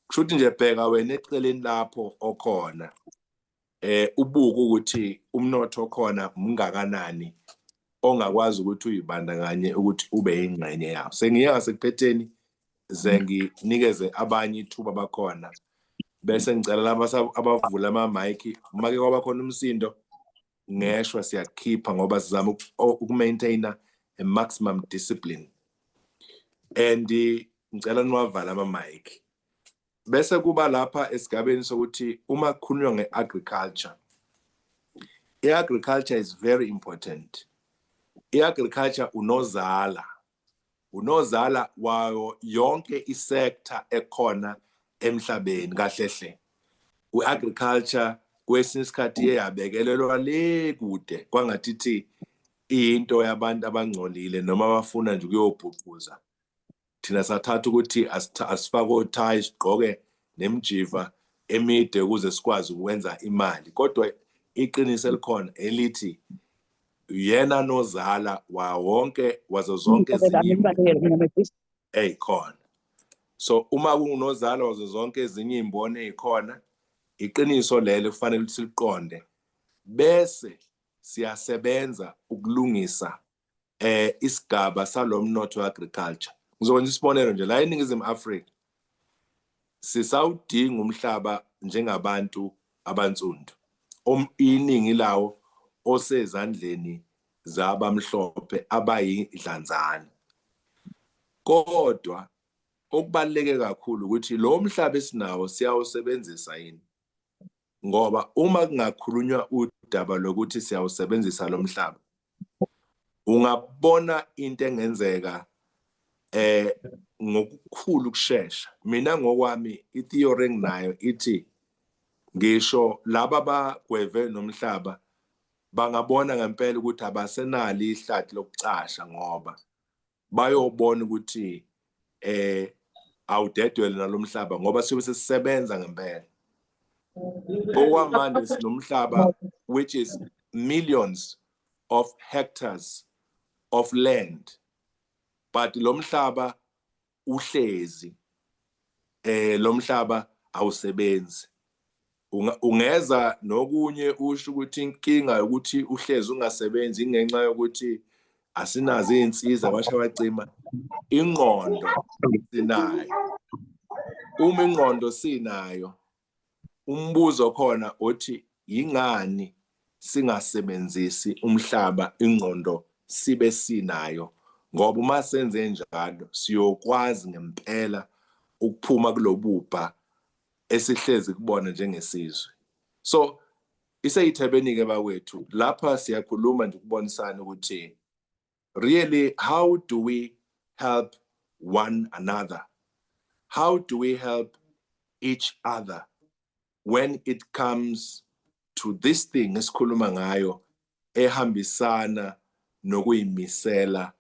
Kushuthi nje bheka wena eceleni lapho okhona, ubuke ukuthi umnotho okhona mungakanani ongakwazi ukuthi uyibandakanye ukuthi ube yingxenye yawo. Sengiye ngasekupheteni zenginikeze abanye ithuba bakhona, bese ngicela laba abavula ama-mic, make kwaba khona umsindo ngeshwa siyakhipha, ngoba sizama ukumaintaina a maximum discipline. And ngicela niwavala ama-mic. Bese kuba lapha esigabeni sokuthi uma kukhulunywa nge-agriculture, i-agriculture is very important. I-agriculture unozala wayo yonke isekta ekhona emhlabeni kahlehle. U-agriculture kwesinye isikhathi yabekelelwa le kude kwangathithi into yabantu abangcolile noma abafuna nje ukuyobhuquza. Thina sathatha ukuthi asifake othayi, sigqoke nemjiva emide ukuze sikwazi ukwenza imali, kodwa iqiniso elikhona elithi yena nozala wazo zonke ezinye ey'khona. So uma kungunozala wazo zonke ezinye iy'mboni ey'khona, iqiniso lelo kufanele ukuthi siliqonde, bese siyasebenza ukulungisa isigaba salomnotho we-agriculture. Ngizokwenza isibonelo nje, la eNingizimu Afrika sisawudinga umhlaba njengabantu abansundu, iningi lawo osezandleni zabamhlophe abayidlanzana. Kodwa okubaluleke kakhulu ukuthi lo mhlaba esinawo siyawusebenzisa yini, ngoba uma kungakhulunywa udaba lokuthi siyawusebenzisa lo mhlaba, ungabona into engenzeka ngokukhulu kushesha. Mina ngokwami i-theory enginayo ithi ngisho laba bagweve nomhlaba bangabona ngempela ukuthi abasenali ihlathi lokucasha ngoba bayobona ukuthi awudedwele nalomhlaba ngoba sibe sisebenza ngempela. Okwamanje sinomhlaba which is millions of hectares of land, but lomhlaba uhlezi lomhlaba awusebenzi. Ungeza nokunye usho ukuthi inkinga ukuthi uhlezi ungasebenzi ingenxa yokuthi asinazo izinsiza abasha bacima. Ingqondo sinayo. Uma ingqondo sinayo, umbuzo khona othi yingani singasebenzisi umhlaba ingqondo sibe sinayo, ngoba uma senze njalo siyokwazi ngempela ukuphuma kulobubha esihlezi kubona njengesizwe. So iseyithebeni ke bawethu lapha siyakhuluma nje ukubonisana ukuthi really how do we help one another? How do we help each other when it comes to this thing esikhuluma ngayo ehambisana nokuyimisela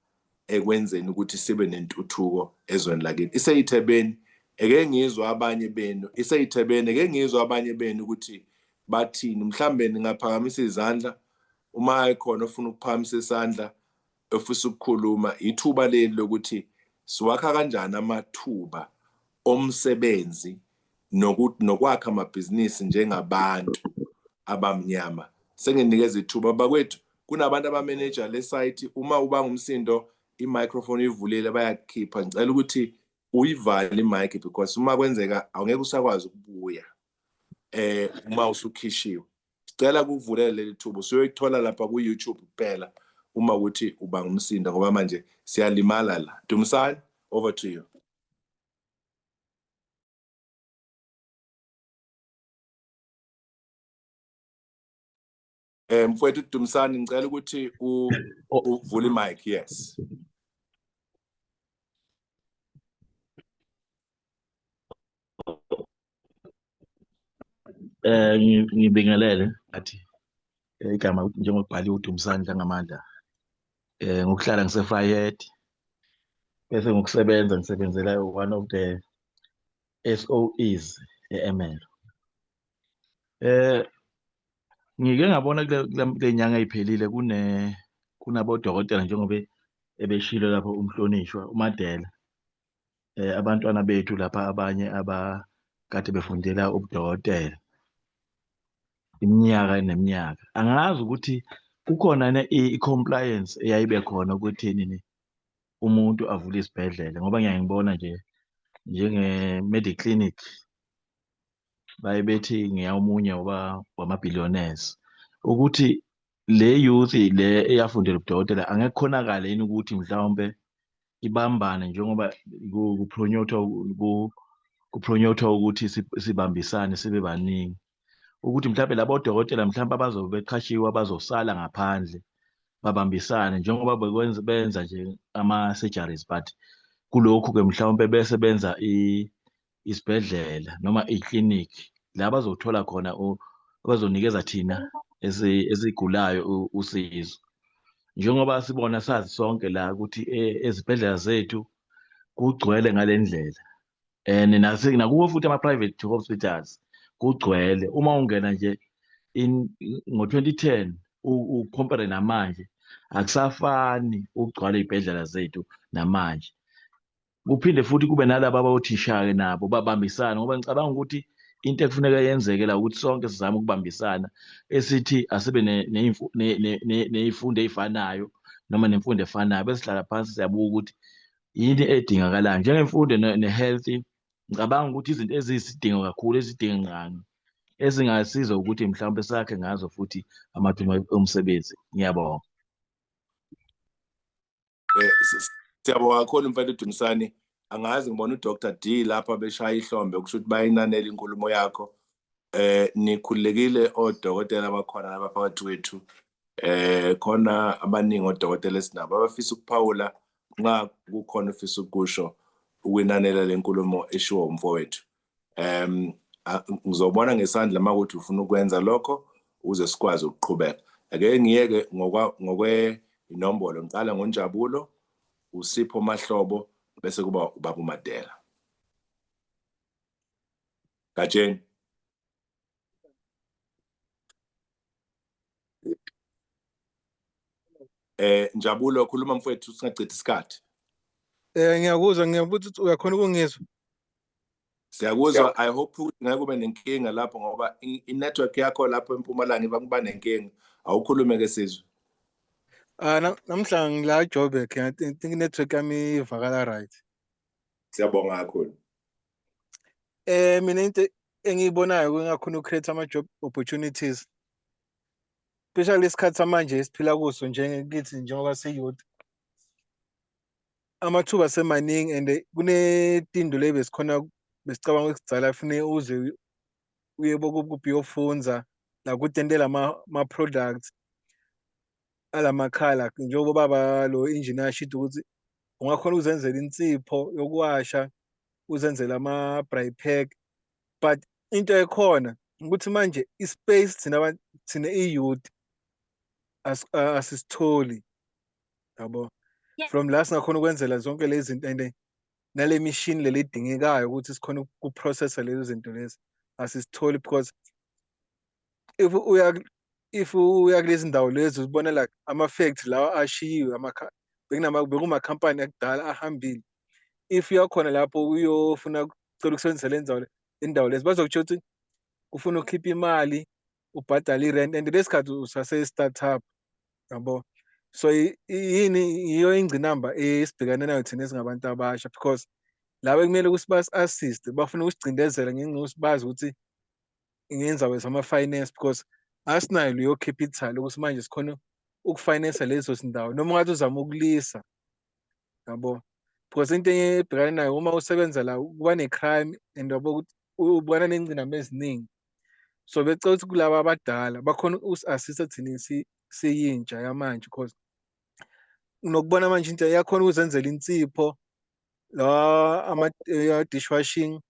ekwenzeni ukuthi sibe nentuthuko ezweni lakini? Iseyithebeni eke ngizwa abanye benu, iseyithebeni eke ngizwa abanye benu ukuthi bathini, mhlambe ningaphakamisa izandla uma ekhona ofuna ukuphakamisa isandla ofisa ukukhuluma. Ithuba leli lokuthi siwakha kanjani amathuba omsebenzi nokwakha amabhizinisi njengabantu abamnyama. Senginikeza ithuba bakwethu, kunabantu abamanager le site, uma ubanga umsindo i-microphone ivulile bayakhipha. Ngicela ukuthi uyivale i-mic because uma kwenzeka awungeke usakwazi ukubuya uma usukhishiwe. Sicela kuvulele leli thuba, usuyoyithola lapha ku-YouTube kuphela uma ukuthi ubanga umsindo ngoba manje siyalimala la. Dumisani, over to you. Mfowethu Dumisani, ngicela ukuthi uvule i-mic. Yes. Ngibingelele athi igama njengokubhaliwe uDumisani Dlangamandla. Ngokuhlala ngise-Vryheid bese ngokusebenza ngisebenzela one of the SOEs e-Ermelo. Ngike ngabona kule nyanga eyiphelile kunabodokotela njengoba ebeshilo lapho umhlonishwa uMadela. Abantwana bethu lapha abanye abakade befundela ubudokotela iminyaka neminyaka. Angazi ukuthi kukhona i-compliance eyayibe khona ukuthi nini umuntu avule isibhedlela, ngoba ngiyangibona nje njenge-medical clinic baye bethi ngiyamunye wama-billionaires, ukuthi le youth le eyafundela ubudokotela angeke khonakala yini ukuthi mhlawumbe ibambane njengoba kupronyotha ukuthi sibambisane sibe baningi, ukuthi mhlawumbe labo dokotela mhlawumbe abazobe beqhashiwe abazosala ngaphandle babambisane njengoba benza nje ama-surgeries, but kulokhu ke mhlawumbe bese benza isibhedlela noma i-clinic la bazothola khona abazonikeza thina esigulayo usizo. Njengoba sibona sazi sonke la ukuthi ezibhedlela zethu kugcwele ngale ndlela, and nakuwo futhi ama-private hospitals kugcwele. Uma ungena nje ngo-2010 ukompare namanje akusafani ukugcwala iy'bhedlela zethu namanje. Kuphinde futhi kube nalaba abawothisha-ke nabo babambisana, ngoba ngicabanga ukuthi into ekufuneka yenzeke la ukuthi sonke sizame ukubambisana, esithi asibe ney'fundo ey'fanayo noma nemfundo efanayo, bese sihlala phansi siyabuka ukuthi yini edingakalayo njengemfundo ne-health. Ngicabanga ukuthi izinto eziyisidingo kakhulu ezidingekayo ezingasiza ukuthi mhlawumbe sakhe ngazo futhi amathuba omsebenzi. Ngiyabonga. Siyabonga kakhulu mfethu Dumisani. Angazi ngibona uDr D lapha beshaya ihlombe kusho ukuthi bayinanela inkulumo yakho. Nikhululekile odokotela abakhona lapha phakathi kwethu. Khona abaningi odokotela esinabo abafisa ukuphawula nxa kukhona ufisa ukusho ukwinanela lenkulumo eshiwo umfowethu. Ngizobona ngesandla makuthi ufuna ukwenza lokho uze sikwazi ukuqhubeka. Ake ngiyeke ngokwe inombolo, ngiqala ngoNjabulo, uSipho Mahlobo, bese kuba uBaba uMadela. Gatsheni. Njabulo, khuluma mfowethu singachithi isikhathi. Ngiyakuzwa ukuthi uyakhona ukungizwa. Siyakuzwa. I hope ukuthi ngeke kube nenkinga lapho ngoba i-network yakho lapho eMpumalanga iba nenkinga. Awukhulume ke sizwe. Namhla ngila Joburg, I think network yami ivakala right. Siyabonga kakhulu. Mina into engiyibonayo kungakhona ucreate ama-job opportunities, especially isikhathi samanje esiphila kuso njengekithi njengoba si-youth. Amathuba semaningi and kunetindo le besicabanga ukusidala fune uze uye uyofunza la kutendela ma-products alamakhala njengoba baba lo engineer shit ukuthi ungakhona uzenzela insipho yokuwasha, uzenzela ama-braai pack. But into ekhona ukuthi manje ispace thina i-youth asisitholi, yabo. From la singakhona ukwenzela zonke lezi zinto and nale machine leli idingekayo ukuthi sikhona ukuprocessa lezo zinto lezi asisitholi, because if uya kulezi ndawo lezi uzibona like ama-factory lawa ashiyiwe bekumakhampani akudala ahambile. If uyakhona lapho uyofuna ucela ukusebenzisa le indawo lezi bazokutshela ukuthi kufuna ukhipha imali, ubhadale i-rent, and lesikhathi usase-startup, yabo. So yiyo ingcinamba esibhekane nayo thina esingabantu abasha, because laba kumele ukuthi basi-assist bafuna ukusicindezela ngenxa bazi ukuthi ngenza wezama-finance, because asinayo leyo capital ukuthi manje sikhona ukufinance lezo zindawo noma ungathi uzama ukulisa, yabo. Because into ebhekane nayo uma usebenza la kuba ne-crime and yabo ukuthi ubona nengcinamba eziningi. So becela ukuthi kulaba abadala bakhona usi-assista thina siyintsha yamanje, because unokubona manje into yakhona ukuzenzela insipho la ama-dishwashing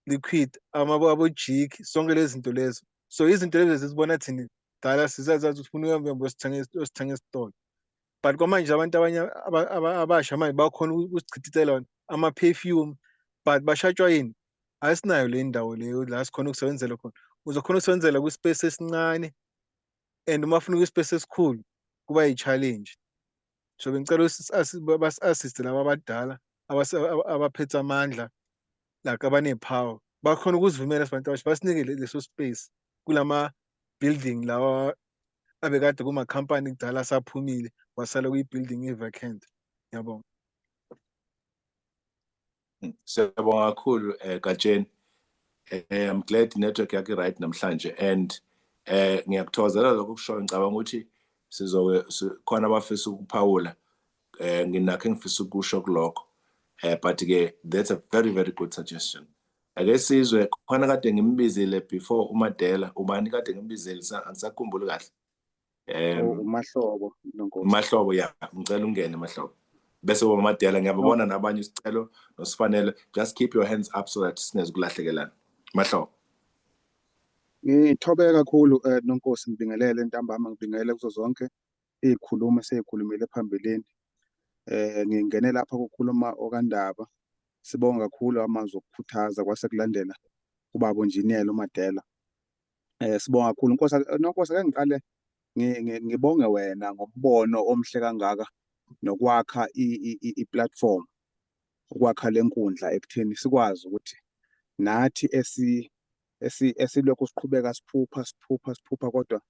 liquid, abo-jik, sonke lezi zinto lezo. So izinto lezi zizibona thina dala sizazi ukuthi ufuna uyosithenga esitolo. But kwamanje abantu abanye abasha manje bakhona ukusichithela ama-perfume, but bashajwa yini? Asinayo le ndawo leyo la sikhona ukusebenzela khona. Uzokhona ukusebenzela kwi-space esincane, and uma ufuna kwi-space esikhulu kuba yi-challenge. So bengicela basi-assiste laba abadala abaphethe amandla, like abane-power, bakhona ukuzivumela abantu abasha basinike leso space kulama building lawa abekade kumakhampani kudala asaphumile wasala kuyi-building e-vacant, yabo. Siyabonga kakhulu Gatsheni. I'm glad network yakhe right namhlanje, and ngiyakuthokozela lokho kushoyo. Ngicabanga ukuthi khona abafisa ukuphawula, nginakho engifisa ukusho kulokho, but ke that's a very very good suggestion. Ake sizwe khona kade ngimbizile before uMadela, ubani kade ngimbizile angisakhumbuli kahle. uMahlobo Nonkosi. Mahlobo, ya ngicela ungene Mahlobo, bese uMadela. Ngiyabona nabanye isicelo nosifanele. Just keep your hands up so that sinezukulahlekela. Mahlobo. Ngithobe kakhulu Nonkosi, ngibingelele ntambama, ngibingelele kuzo zonke izikhulumi esezikhulumile phambilini. Ngingene lapha ukukhuluma okandaba. Sibonga kakhulu amazwi okukhuthaza kwasekulandela ubaba uNjiniyela uMadela. Sibonga kakhulu Nonkosi, ake ngiqale ngibonge wena ngombono omhle kangaka nokwakha i-platform, ukwakha lenkundla ekutheni sikwazi ukuthi nathi esilokhu siqhubeka siphupha kodwa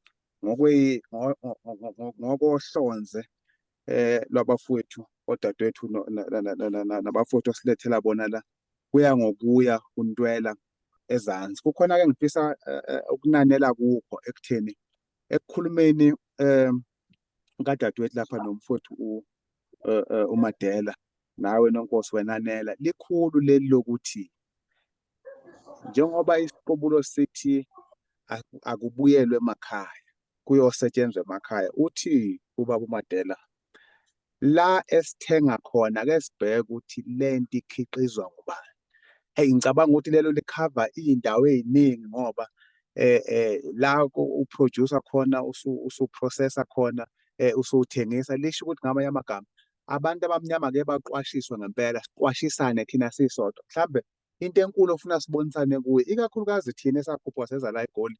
ngokohlonze lwabafowethu odadewethu nabafowethu asilethela bona la, kuya ngokuya kuntwela ezansi. Kukhona-ke ngifisa ukunanela kukho ekutheni ekukhulumeni kadadewethu lapha nomfowethu uMadela, nawe Nonkosi wenanela likhulu leli lokuthi njengoba isiqubulo sithi akubuyelwe emakhaya, kuyosetshenzwa emakhaya. Uthi ubaba uMadela la esithenga khona ake sibheke ukuthi lento ikhiqizwa ngubani. Ngicabanga ukuthi lelo likhava iy'ndawo ey'ningi ngoba la uproducer khona usuprocessor khona usuthengisa, lisho ukuthi ngamanye amagama abantu abamnyama-ke baqwashiswe ngempela, siqwashisane thina sisodwa. Mhlambe into enkulu ofuna sibonisane kuyo, ikakhulukazi thina esakhuphuka seza la eGoli,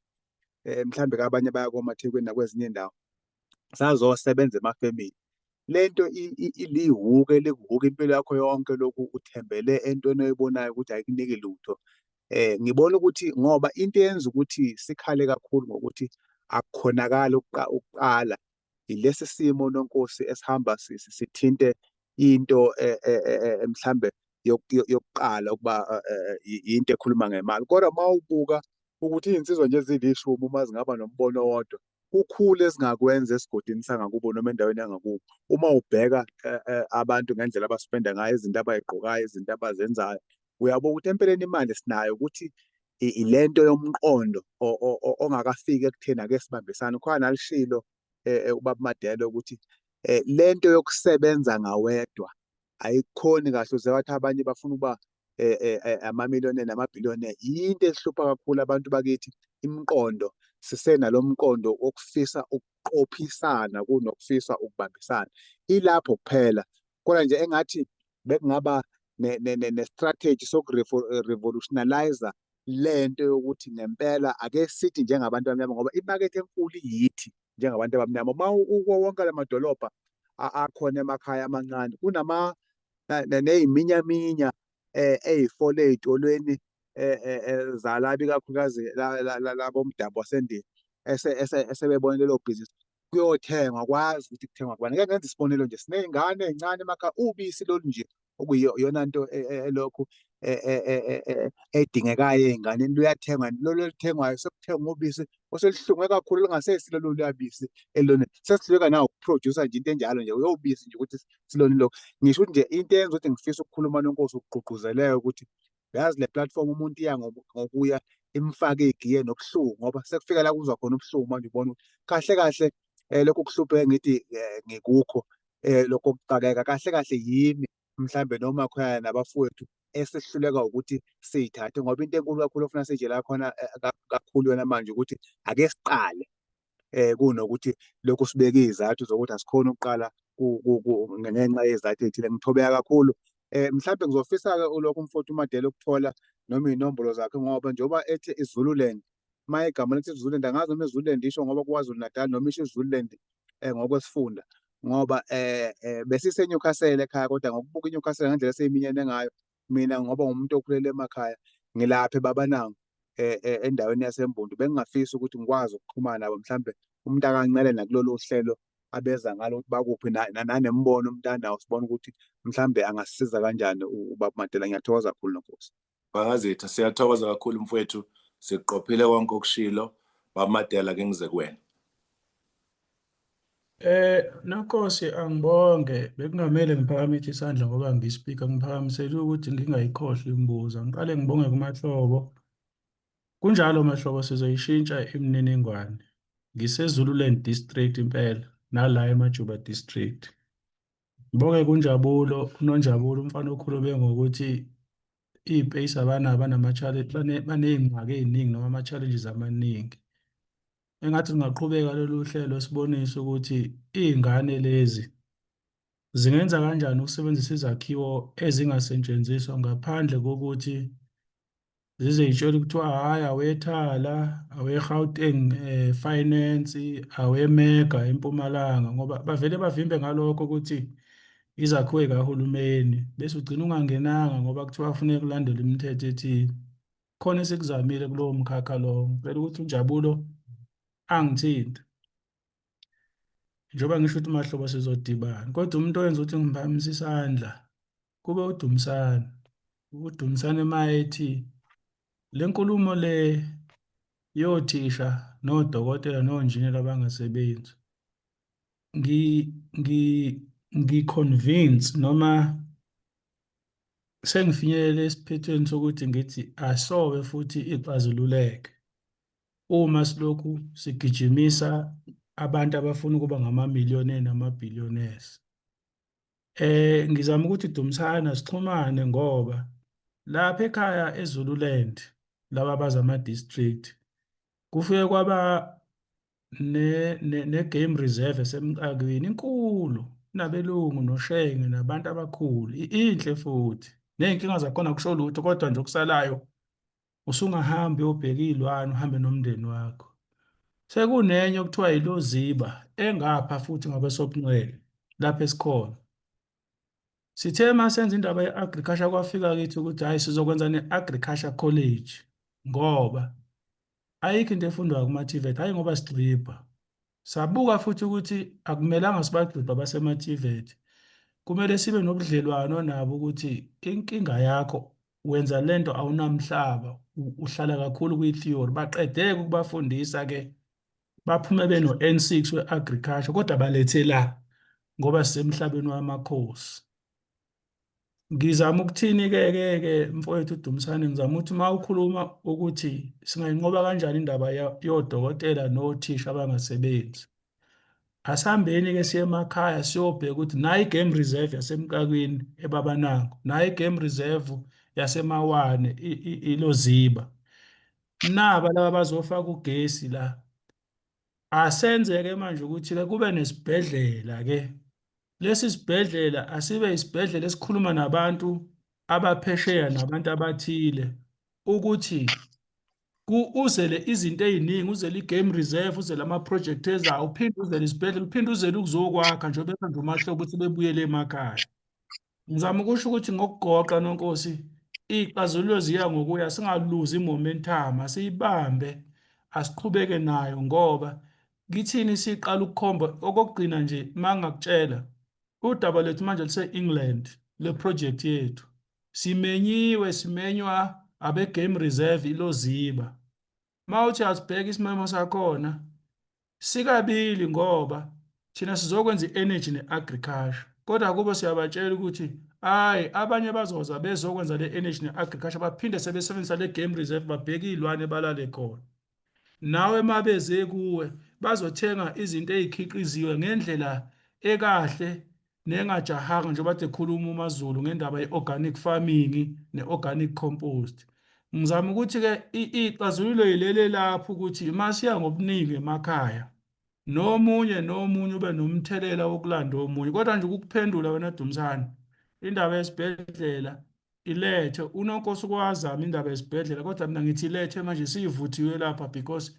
mhlambe abanye baya komaThekwini nakwezinye iy'ndawo, sazosebenza emafemini. Lento ilihuka elikuhuka impilo yakho yonke, lokhu uthembele entweni oyibonayo ukuthi ayikuniki lutho. Ngibona ukuthi ngoba into eyenza ukuthi sikhale kakhulu ngokuthi akukhonakala ukuqala ilesi simo nonkosi esihamba sithinte into mhlambe yokuqala ukuba into ekhuluma ngemali. Kodwa uma ubuka ukuthi iy'nsizwa nje ezilishumi uma zingaba nombono owodwa, kukhulu ezingakwenza esigodini sangakubo noma endaweni yangakubo. Uma ubheka abantu ngendlela abaspenda ngayo, izinto abay'gqokayo, izinto abazenzayo, uyabuka ukuthi empeleni imali sinayo, ukuthi ilento yomqondo ongakafiki ekutheni ake sibambisane. Khona nalishilo ubaba Madela ukuthi lento yokusebenza ngawedwa ayikhoni kahle, uze wathi abanye bafuna ukuba amamiliyoneri namabhiliyoneri. Yinto ehlupha kakhulu abantu bakithi, imiqondo. Sisenalo mqondo wokufisa ukuqophisana kunokufisa ukubambisana. Ilapho kuphela kodwa nje engathi bekungaba ne-strategy soku-revolutionize lento yokuthi ngempela ake sithi njengabantu abamnyama, ngoba imakethe enkulu yithi njengabantu abamnyama. Uma wonke la madolobha akhona emakhaya amancane, ney'minyaminya ey'fole ey'tolweni zalabi ikakhulukazi labomdabu wasendiya esebebona lelo bhizinisi, kuyothengwa, kwazi ukuthi kuthengwa kubani. Ngeke ngenze isibonelo nje, siney'ngane ey'ncane emakhaya, ubisi lolu nje okuyiyona nto elokhu edingekayo ey'nganeni luyathengwa. Lolu oluthengwayo sekuthengwa ubisi oseluhlunge kakhulu, lungasesi lolu luyabisi elona sesihluleka nawo ukuproducer nje into enjalo nje, uyobisi nje ukuthi siloni lokho. Ngisho ukuthi nje into eyenza ukuthi ngifisa ukukhuluma nonkosi ukugqugquzeleka ukuthi yazi le platform umuntu iya ngokuya imfake igiye nobuhlungu, ngoba sekufika la kuzwa khona ubuhlungu manje ubona ukuthi kahle kahle lokho kuhlupheka ngithi ngikukho, lokho kuxakeka kahle kahle yimi mhlambe noma khona nabafowethu esihluleka ukuthi siyithathe, ngoba into enkulu kakhulu ofuna siyitshela khona kakhulu yona manje ukuthi ake siqale kunokuthi lokhu sibeke izathu zokuthi asikhoni ukuqala ngenxa yezathu ey'thile. Ngithobeka kakhulu. Mhlambe ngizofisa-ke ulokhu umfowethu uMadela ukuthola noma iy'nombolo zakhe, ngoba njengoba ethi iZululand, uma igama lithi iZululand, angazi noma iZululand isho ngoba KwaZulu Natal noma isho iZululand ngokwesifunda, ngoba besiseNyukhasela ekhaya, kodwa ngokubuka iNyukhasela ngendlela eseyiminyene ngayo, mina ngoba ngumuntu okhulele emakhaya, ngilapha eBabanango endaweni yaseMbundu, bengingafisi ukuthi ngikwazi ukuxhumana nabo, mhlambe umuntu akancele nakulolu hlelo abeza ngalo ukuthi bakuphi nanembono umuntu anawo, sibone ukuthi mhlambe angasisiza kanjani ubaba Madela. Ngiyathokoza kakhulu nonkosi. Bangazitha, siyathokoza kakhulu mfowethu, siqophile konke okushilo. Baba Madela, ke ngize kuwena. Nonkosi, angibonge, bekungamele ngiphakamise isandla ngoba ngiyispika, ngiphakamisele ukuthi ngingayikhohlwa imibuzo. Ngiqale ngibonge kuMahlobo. Kunjalo Mahlobo, sizoyishintsha imininingwane. NgiseZululand District impela, nala eMajuba District. Ngibonge kuNjabulo, uNonjabulo, umfana okhulume ngokuthi iy'pace banama-challenge, baney'ngxaki ey'ningi noma ama-challenges amaningi. Engathi ngingaqhubeka lolu hlelo sibonise ukuthi iy'ngane lezi zingenza kanjani ukusebenzisa izakhiwo ezingasetshenziswa ngaphandle kokuthi zize y'tshele kuthiwa hhayi aweThala, awe-Gauteng Finance, awe-Mega eMpumalanga, ngoba bavele bavimbe ngalokho ukuthi izakhiwo y'kahulumeni, bese ugcina ungangenanga ngoba kuthiwa kufuneka kulandelwe imithetho ethile. Khona esikuzamile kulowo mkhakha lowo. Ngicela ukuthi uNjabulo angithinte njengoba ngisho ukuthi Mahlobo sizodibana, kodwa umuntu owenza ukuthi ngiphakamise isandla kube uDumisane. uDumisane mayethi le nkulumo le yothisha nodokotela nonjiniyela abangasebenzi, ngi-convince noma sengifinyelele esiphethweni sokuthi ngithi asobe futhi ixazululeke uma silokhu sigijimisa abantu abafuna ukuba ngamamiliyoneri namabhillionaires. Ngizama ukuthi Dumisana sixhumane ngoba lapha ekhaya eZululand laba bazama district kufike kwaba ne game reserve esemqakweni inkulu nabelungu noshenge nabantu abakhulu inhle futhi ney'nkinga zakhona kusho lutho kodwa nje okusalayo usungahambi uyobheka iy'lwane uhambe nomndeni wakho. Sekunenye okuthiwa iloziba engapha futhi ngakwesobunxele lapha esikhona. Sithe masenza indaba ye-agriculture kwafika kithi ukuthi hhayi sizokwenza ne-agriculture college ngoba ayikho into efundwayo kuma-TVET, hhayi ngoba sigxibha. Sabuka futhi ukuthi akumelanga sibagxibha basema-TVET. Kumele sibe nobudlelwano nabo ukuthi inkinga yakho wenza lento awunamhlaba, uhlala kakhulu kwi-theory. Baqede-ke ukubafundisa-ke baphume beno-N6 we-agriculture kodwa balethe la ngoba sisemhlabeni wamakhosi. Ngizama ukuthini-ke mfowethu uDumisane, ngizama ukuthi uma ukhuluma ukuthi singayinqoba kanjani indaba yodokotela nothisha abangasebenzi. Asihambeni-ke siye emakhaya siyobheka ukuthi nayi i-game reserve yasemqakweni eBabanango, nayi i-game reserve yasemawane iLoziba. Naba laba bazofaka ugesi la. Asenze-ke manje ukuthi-ke kube nesibhedlela-ke. Lesi sibhedlela asibe isibhedlela esikhuluma nabantu abaphesheya nabantu abathile ukuthi uzele izinto ey'ningi, uzele i-game reserve, uzele ama-project ezayo, uphinde uzele isibhedlela, uphinde uzele ukuzokwakha nje benza nje umahlobo ukuthi bebuyele emakhaya. Ngizama ukusho ukuthi ngokugoqa nonkosi iy'xazululo ziya ngokuya, singaluzi i-momentum, asiyibambe, asiqhubeke nayo ngoba kithini siqala ukukhomba. Okokugcina nje uma ngingakutshela udaba lethu manje lise-England le project yethu simenywa abe-game reserve iLoziba. Uma uthi asibheke isimemo sakhona sikabili ngoba thina sizokwenza i-energy ne-agriculture kodwa kubo siyabatshela ukuthi hhayi abanye bazoza bezokwenza le-energy ne-agriculture baphinde sebesebenzisa le-game reserve babheke iy'lwane balale khona. Nawe uma beze kuwe bazothenga izinto ey'khiqiziwe ngendlela ekahle nengajahanga njengoba kade khuluma uMaZulu ngendaba ye-organic farming ne-organic compost. Ngizama ukuthi-ke iy'xazululo yilele lapho ukuthi uma siya ngobuningi emakhaya nomunye ube nomthelela wokulanda omunye. Kodwa nje ukukuphendula wena Dumisane, indaba yesibhedlela ilethe uNonkosi kwazama indaba yesibhedlela kodwa mina ngithi ilethe manje siyivuthiwe lapha because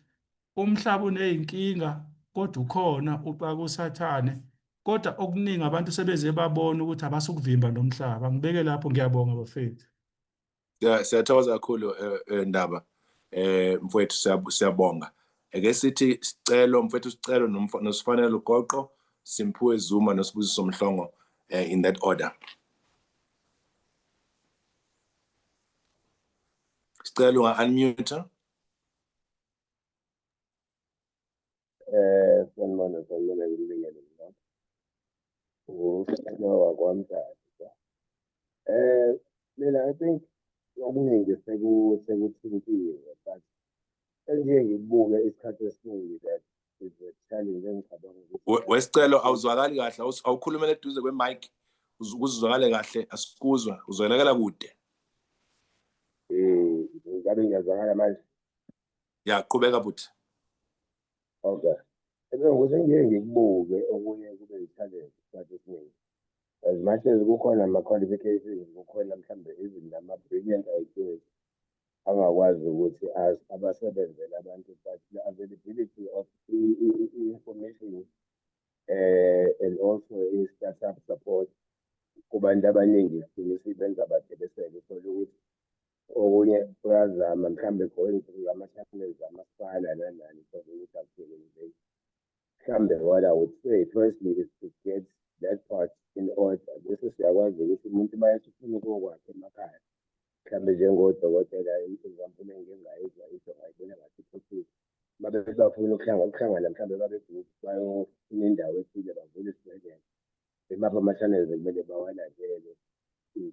umhlaba uney'nkinga kodwa ukhona uxaka usathane kodwa okuningi abantu sebeze babona ukuthi abasukuvimba nomhlaba. Ngibeke lapho, ngiyabonga bafethu. Siyathokoza kakhulu Ndaba mfowethu, siyabonga. Ake sithi sicelo mfowethu, sicelo noSifanele Ugoqo, Simphiwe Zuma noSibusiso Mhlongo in that order. Sicelo unga-unmute. Sanibona ngilingene lapho. Wakwamdala. Mina I think okuningi sekuthintiwe but engike ngikubuke isikhathi esiningi that is a challenge engicabanga ukuthi Wesicelo awuzwakali kahle, awukhulumele eduze kwe-mic uzwakale kahle, asikuzwa, uzwakala kude. ngabe ngiyazwakala manje. Ya, qhubeka buthi. Okay. Ukuthi engike ngikubuke okunye kube i-challenge isikhathi esiningi. As much as kukhona ama-qualifications, kukhona mhlambe even nama-brilliant ideas angakwazi ukuthi abasebenzele abantu, but the availability of information and also i-startup support kubantu abaningi sigcine sibenza badebeseke. Uthole ukuthi okunye uyazama mhlambe going through ama-channels amasifana nanani uthole ukuthi akusebenzi. Mhlambe what I would say firstly is to get that part in order. Bese siyakwazi ukuthi umuntu uma esifuna ukuyokwakha emakhaya mhlambe njengodokotela, example engingayizwa into ngayibona ngathi iphosile. Uma befuna ukuhlangana mhlambe babe-group bayofuna indawo ethile bavule isibhedlela, emapha ama-channels kumele bawalandele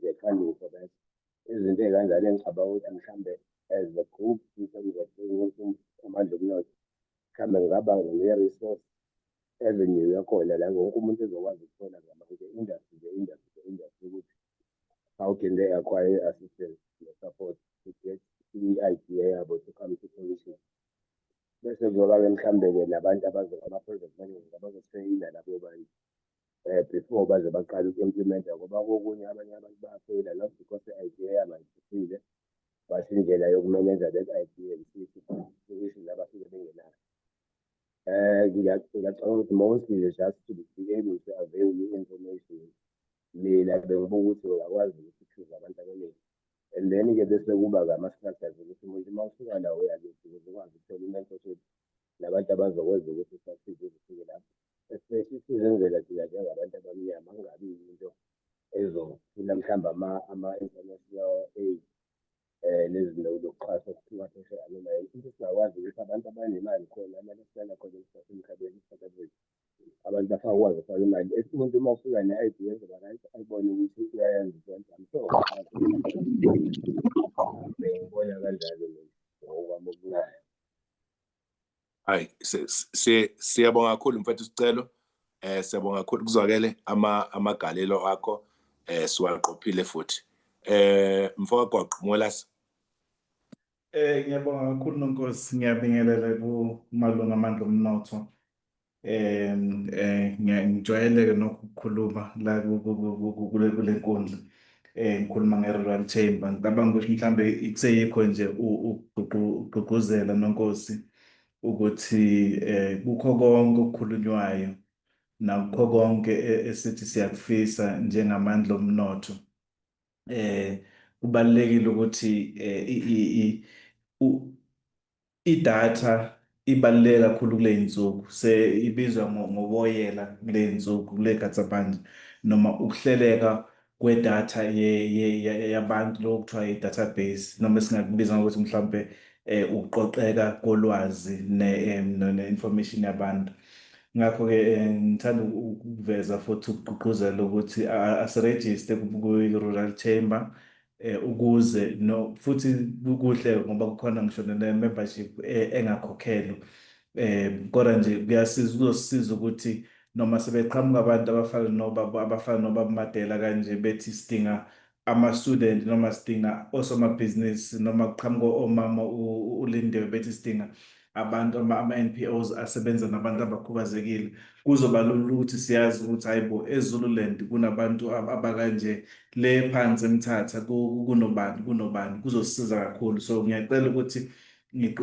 the funding for that. Izinto ey'kanjalo engicabanga ukuthi mhlambe as a group in terms of amandla omnotho mhlambe ngingaba ne-resource avenue yakhona la wonke umuntu ezokwazi ukuthola industry ukuthi how can they acquire assistance and support to get i-idea yabo to come to fruition. Bese kuzoba-ke mhlawumbe-ke nabantu ama-project managers abazotrayina labo bantu before baze baqale uku-implementa ngoba kokunye abanye abantu bayafeyila not because i-idea yabo ayiphuthile but indlela yokumeneja that idea fruition abafike bengenayo. Ngiyacabanga ukuthi mostly just to be able to avail the information mina bengibuka ukuthi uyakwazi ukuthi uchoose abantu abaningi and then-ke bese kuba-ke ama-structures ukuthi umuntu uma usuka la uyakithi ukuze ukwazi ukuthola i-mentorship nabantu abazokwenza ukuthi usucceed ufike lapho, especially sizenzela thina njengabantu abamnyama kungabi into ezofuna mhlawumbe ama-international aid nezinto zokuxhasa okuhlukahlukene noma into singakwazi ukuthi abantu abanemali khona amalesana khona emhlabeni eSouth Africa abantu bafakwazi ukufaka imali umuntu uma ufika ne-idea ezoba-right ayibone ukuthi uyayenza into bengibona kanjalo ngokwami okunayo. Hayi, siyabonga kakhulu mfethu Sicelo. Siyabonga kakhulu kuzwakele amagalelo akho siwaqophile futhi. MfowakaGoqo Mwelase. Ngiyabonga kakhulu Nonkosi, ngiyabingelela kumalunga amandla omnotho. Ngijwayele nokukhuluma la kule nkundla. Ngikhuluma nge-Rural Chamber. Ngicabanga ukuthi mhlambe ikuseyikho nje ugqugquzela Nonkosi ukuthi kukho konke okukhulunywayo nakukho konke esithi siyakufisa njengamandla omnotho. Kubalulekile ukuthi idatha ibaluleke kakhulu kule zinsuku, ibizwa ngoboyela kule zinsuku kule gatsabanje noma ukuhleleka kwedatha yabantu lokhu kuthiwa i-database noma esingakubiza ngokuthi mhlambe ukuqoqeka kolwazi ne-information yabantu. Ngakho-ke ngithanda ukuveza futhi ukugqugquzela ukuthi asirejiste ku-Rural Chamber ukuze futhi kuhle ngoba kukhona ngisho ne-membership engakhokhelwa. Kodwa nje kuzosiza ukuthi noma sebeqhamuka abantu abafana nobaba Madela kanje bethi sidinga ama-student noma sidinga osomabhizinisi noma kuqhamuka omama uLindiwe bethi sidinga abantu ama-NPOs asebenza nabantu abakhubazekile. Kuzoba lula ukuthi siyazi ukuthi hayibo eZululand kunabantu abakanje le phansi eMthatha kunobani kuzosiza kakhulu. So ngiyacela ukuthi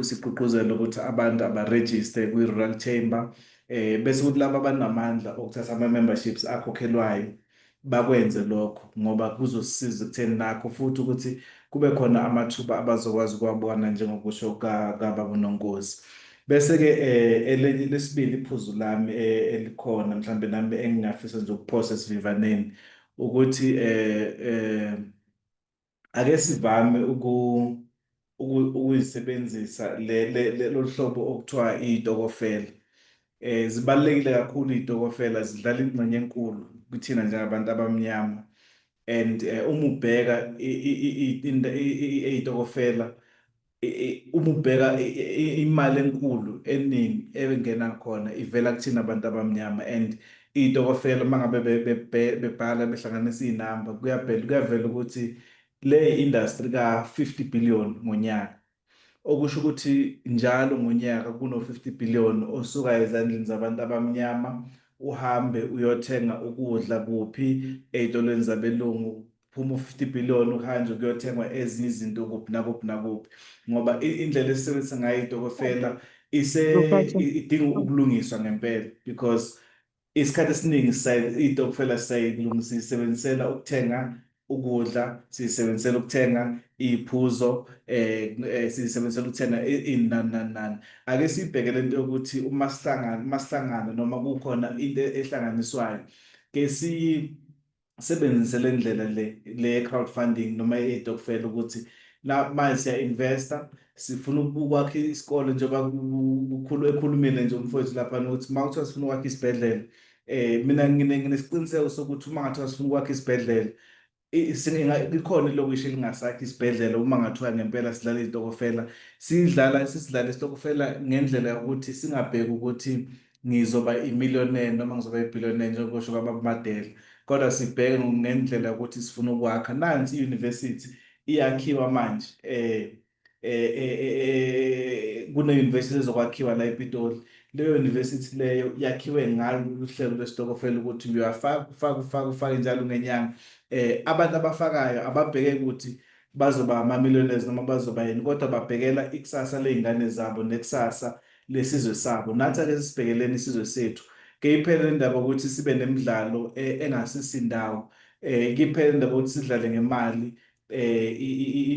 sigqugquzele ukuthi abantu abarejiste kwi-Rural Chamber bese ukuthi laba abanamandla okuthatha ama-memberships akhokhelwayo bakwenze lokho ngoba kuzosisiza ekutheni nakho futhi ukuthi kube khona amathuba abazokwazi ukuwabona njengokusho kaBaba Nonkosi. Bese-ke lesibili iphuzu lami elikhona mhlambe nami engingafisa nje ukuphosa esivivaneni ukuthi ake sivame ukuyisebenzisa lolu hlobo okuthiwa iy'tokofela. Zibalulekile kakhulu iy'tokofela, zidlala ingxenye enkulu kuthina njengabantu abamnyama and uma ubheka iy'tokofela uma ubheka imali enkulu eningi engena khona ivela kuthina abantu abamnyama and iy'tokofela uma ngabe bebhala behlanganisa iy'namba kuyavela ukuthi le industry ka-50 billion ngonyaka, okusho ukuthi njalo ngonyaka kuno-50 billion osuka ezandleni zabantu abamnyama uhambe uyothenga ukudla kuphi ey'tolweni zabelungu, phuma u-50 billion uhanjwe kuyothengwa ezinye izinto kuphi nakuphi ngoba indlela esisebenzisa ngayo iy'tokofela idinga ukulungiswa ngempela because isikhathi esiningi iy'tokofela sisebenzisela ukuthenga ukudla, sisebenzisela ukuthenga iy'phuzo, sisebenzisela ukuthenga inani. Ake sibheke lento yokuthi uma sihlangana noma kukhona into ehlanganiswayo ke sisebenzise le ndlela le crowdfunding noma iy'tokofela ukuthi manje siya-investa, sifuna ukwakha isikole njengoba ekhulumile nje umfowethu lapha ukuthi uma kuthiwa sifuna ukwakha isibhedlela, mina nginesiqiniseko sokuthi uma ngathiwa sifuna ukwakha isibhedlela likhona ilokishi elingasakhi isibhedlela uma ngathiwa ngempela sidlala izitokofela, sisidlala isitokofela ngendlela yokuthi singabheki ukuthi ngizoba i-millionaire noma ngizoba i-billionaire njengoba kusho kwababa Madela, kodwa sibheke ngendlela yokuthi sifuna ukwakha. Nansi i-university iyakhiwa manje kune-university ezokwakhiwa la ePitoli. Leyo university leyo yakhiwe ngalo uhlelo lwesitokofela ukuthi ufake njalo ngenyanga. Abantu abafakayo ababheke ukuthi bazoba ama-millionaires noma bazoba yini, kodwa babhekela ikusasa ley'ngane zabo nekusasa lesizwe sabo. Nathi-ke sibhekeleni isizwe sethu. Kuyiphela le ndaba ukuthi sibe nemidlalo engasisindawo. Kuyiphela le ndaba ukuthi sidlale ngemali,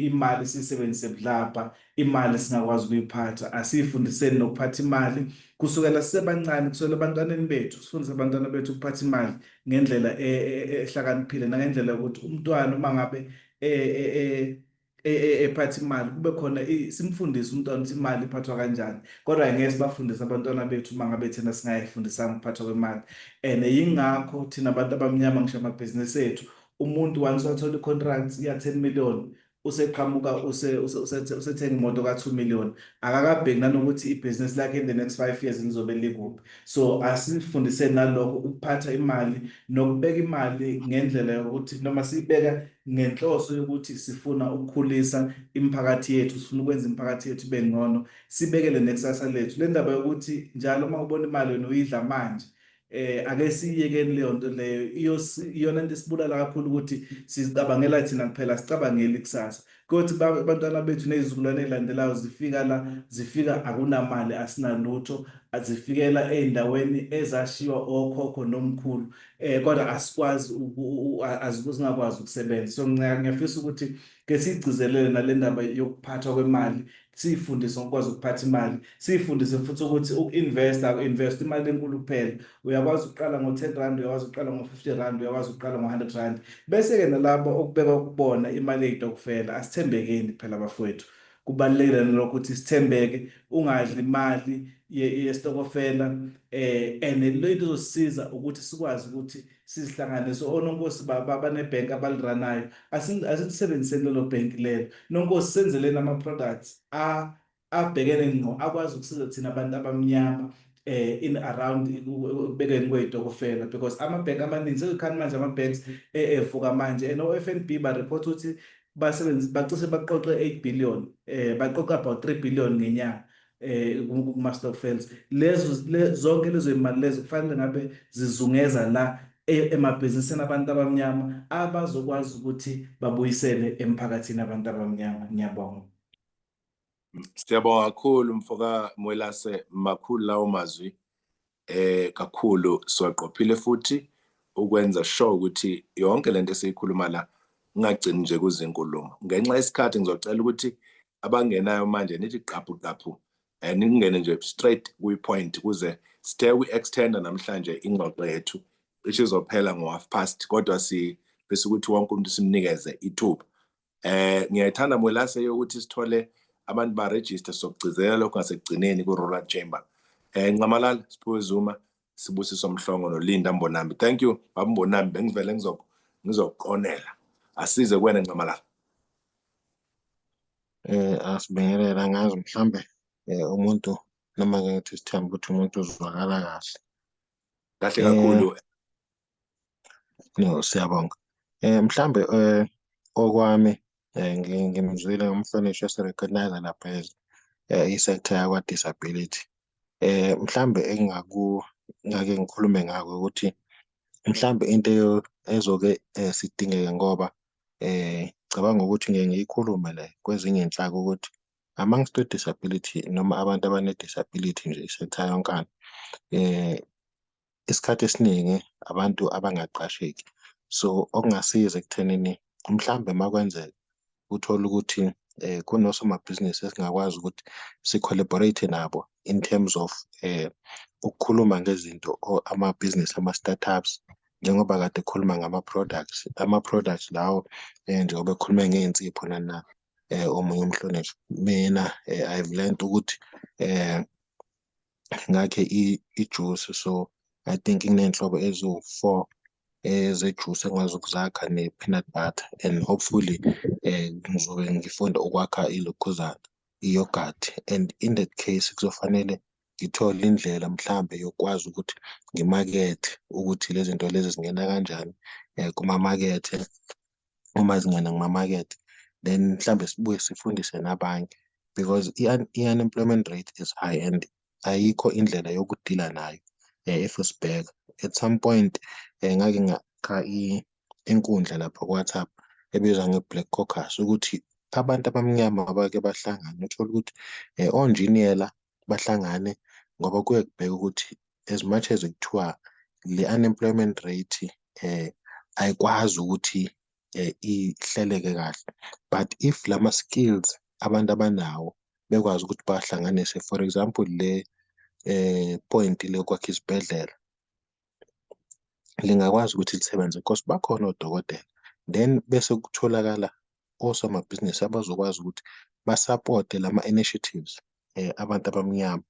imali siyisebenzise budlabha, imali singakwazi ukuyiphatha. Asiyifundiseni nokuphatha imali kusukela sisebancane, kusukela ebantwaneni bethu, sifundise abantwana bethu ukuphatha imali ngendlela ehlakaniphile, nangendlela yokuthi umntwana uma ngabe ephatha imali kube khona simfundise umntwana ukuthi imali iphathwa kanjani, kodwa angeke sibafundise abantwana bethu uma ngabe thina singayifundisanga ukuphathwa kwemali. And yingakho thina abantu abamnyama ngisho amabhizinisi ethu, umuntu once wathola i-contract ya-10 million useqhamuka usethenga imoto ka-2 million, akakabheki nanokuthi ibhizinisi lakhe in the next 5 years lizobe likuphi. So asifundiseni nalokho ukuphatha imali nokubeka imali ngendlela yokuthi noma siyibeka ngenhloso yokuthi sifuna ukukhulisa imiphakathi yethu, sifuna ukwenza imiphakathi yethu ibe ngcono, sibekele nekusasa lethu. Le ndaba yokuthi njalo uma ubona imali wena uyidla manje, ake siyiyekeni leyo nto leyo. Iyona nto esibulala kakhulu ukuthi sizicabangela thina kuphela, sicabangeli ikusasa. Kodwa abantwana bethu nezizukulwane ey'landelayo zifika akunamali, asinalutho, azifikela ey'ndaweni ezashiwa okhokho nomkhulu, kodwa asikwazi singakwazi ukusebenza. So ngiyafisa ukuthi ke siyigcizelele nale ndaba yokuphathwa kwemali, siyifundise ngokwazi ukuphatha imali, siyifundise futhi ukuthi uku-invest imali enkulu kuphela. Uyakwazi ukuqala ngo-10 rand, uyakwazi ukuqala ngo-50 rand, uyakwazi ukuqala ngo-100 rand. Bese-ke nalabo okubeka kubona imali ey'tokufela, asithembekeni phela bafowethu. Kubalulekile nalokho ukuthi sithembeke, ungadli imali yesitokofela. And le nto izosisiza ukuthi sikwazi ukuthi sizihlanganise. Ononkosi banebhenki abaliranayo, asilisebenziseni lelo bhenki lelo. Nonkosi senzeleni ama-products abhekene ngqo, akwazi ukusiza thina abantu abamnyama in around ukubekeni kwey'tokofela, because amabhenki amaningi sekukhani manje ama-banks evuka manje, and o-FNB bareport ukuthi bacishe baqoqe 8 billion, baqoqa about 3 billion ngenyanga kuma-stokfels. Zonke lezo imali lezo kufanele ngabe zizungeza la emabhizinisini abantu abamnyama abazokwazi ukuthi babuyisele emphakathini abantu abamnyama. Ngiyabonga. Siyabonga kakhulu mfoka Mwelase, makhulu lawo mazwi. Kakhulu siwaqophile futhi ukwenza sure ukuthi yonke lento esiyikhuluma la ngagcini nje kuzinkulumo. Ngenxa yesikhathi ngizocela ukuthi abangenayo manje nithi qaphu ningene nje straight kwi-point kuze sithe kwi-extenda namhlanje ingxoxo yethu cishe izophela ngo-half-past, kodwa bese ukuthi wonke umuntu simnikeze ithuba. Ngiyayithanda Mwelase yokuthi sithole abantu ba-register sokugcizelela lokho ngasekugcineni ku-Rural Chamber. Ncamalala, Siphiwe Zuma, Sibusiso Mhlongo noLinda Mbonambi. Thank you, Baba Mbonambi, bengivele ngizokuqonela. Asize kuwena Ncamalala. Asibingelela ngazi mhlambe umuntu noma ke ngithi sithemba ukuthi umuntu uzwakala kahle. Kahle kakhulu. No, siyabonga. Mhlambe okwami ngimzwile umhlonishwa ese-recognize lapha i-sector yakwa-disability. Mhlambe ngake ngikhulume ngako ukuthi mhlambe into ezoke sidingeke ngoba cabanga ukuthi ngeke ngiyikhulume le kwezinye inhlaka ukuthi amongst disability noma abantu abane-disability nje i-sector yonkana, isikhathi esiningi abantu abangaqasheki. So okungasiza ekuthenini mhlambe makwenzeka uthola ukuthi kunosomabhizinisi esingakwazi ukuthi si-collaborate nabo in terms of ukukhuluma ngezinto amabhizinisi ama-startups, njengoba kade ekhuluma ama-products lawo njengoba ekhulume ngey'nsipho nana omunye umhlonishwa. Mina I've learned ukuthi ngakhe ijuice, so I think inenhlobo eziwu-4 zejuice engikwazi ukuzakha ne-peanut butter, and hopefully ngizobe ngifunda ukwakha ilokhuzana, i-yogurt, and in that case kuzofanele ngithole indlela mhlambe yokwazi ukuthi ngimakethe ukuthi lezi zinto lezi zingena kanjani kumamakethe. Uma zingena kumamakethe, then mhlambe sibuye sifundise nabanye because i-unemployment rate is high and ayikho indlela yokudila nayo if usibheka. At some point ngake ngakha inkundla lapha ku-WhatsApp ebizwa nge-Black Caucus ukuthi abantu abamnyama abake bahlangane, uthole ukuthi onjiniyela bahlangane ngoba kuye kubheka ukuthi as much as kuthiwa le unemployment rate ayikwazi ukuthi ihleleke kahle, but if lama skills abantu abanawo bekwazi ukuthi bahlanganise, for example le point le kwakha isibhedlela lingakwazi ukuthi lisebenze because bakhona odokotela, then bese kutholakala osomabhizinisi abazokwazi ukuthi basupporte lama-initiatives abantu abamnyama,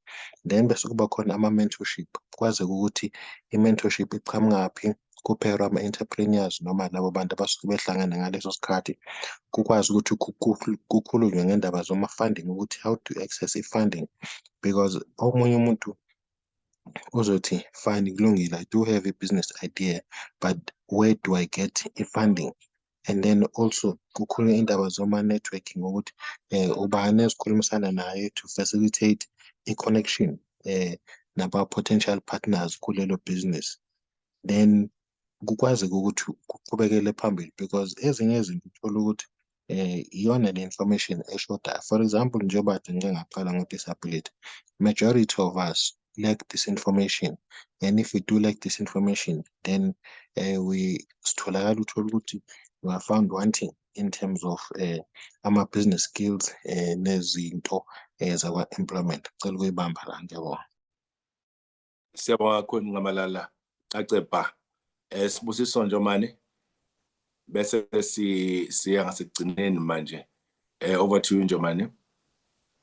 then bese kuba khona ama-mentorship, kwazeke ukuthi i-mentorship iqhamungaphi kuphela ama-entrepreneurs noma labo bantu abasuke behlangana ngaleso sikhathi, kukwazi ukuthi kukhulunywe ngendaba zoma-funding ukuthi how to access i-funding because omunye umuntu uzothi fine kulungile, I do have a business idea but where do I get i-funding? And then also kukhulunywa indaba zoma-networking ukuthi ubani esikhulumisana naye to facilitate i-connection naba-potential partners kulelo business, then kukwazeke ukuthi kuqhubekele phambili because ezinye izinto uthola ukuthi iyona le information eshodayo. For example, njengoba ngingaqala ngo-disability, majority of us lack this information, and if we do lack this information, then sitholakala uthola ukuthi we are found wanting in terms of ama-business skills nezinto zakwa-employment. Ngicela ukuyibamba la, ngiyabonga. Siyabonga kakhulu Ngamalala Aceba. Sibusiso Njomane bese siya ngasekugcineni manje. Over to you Njomane.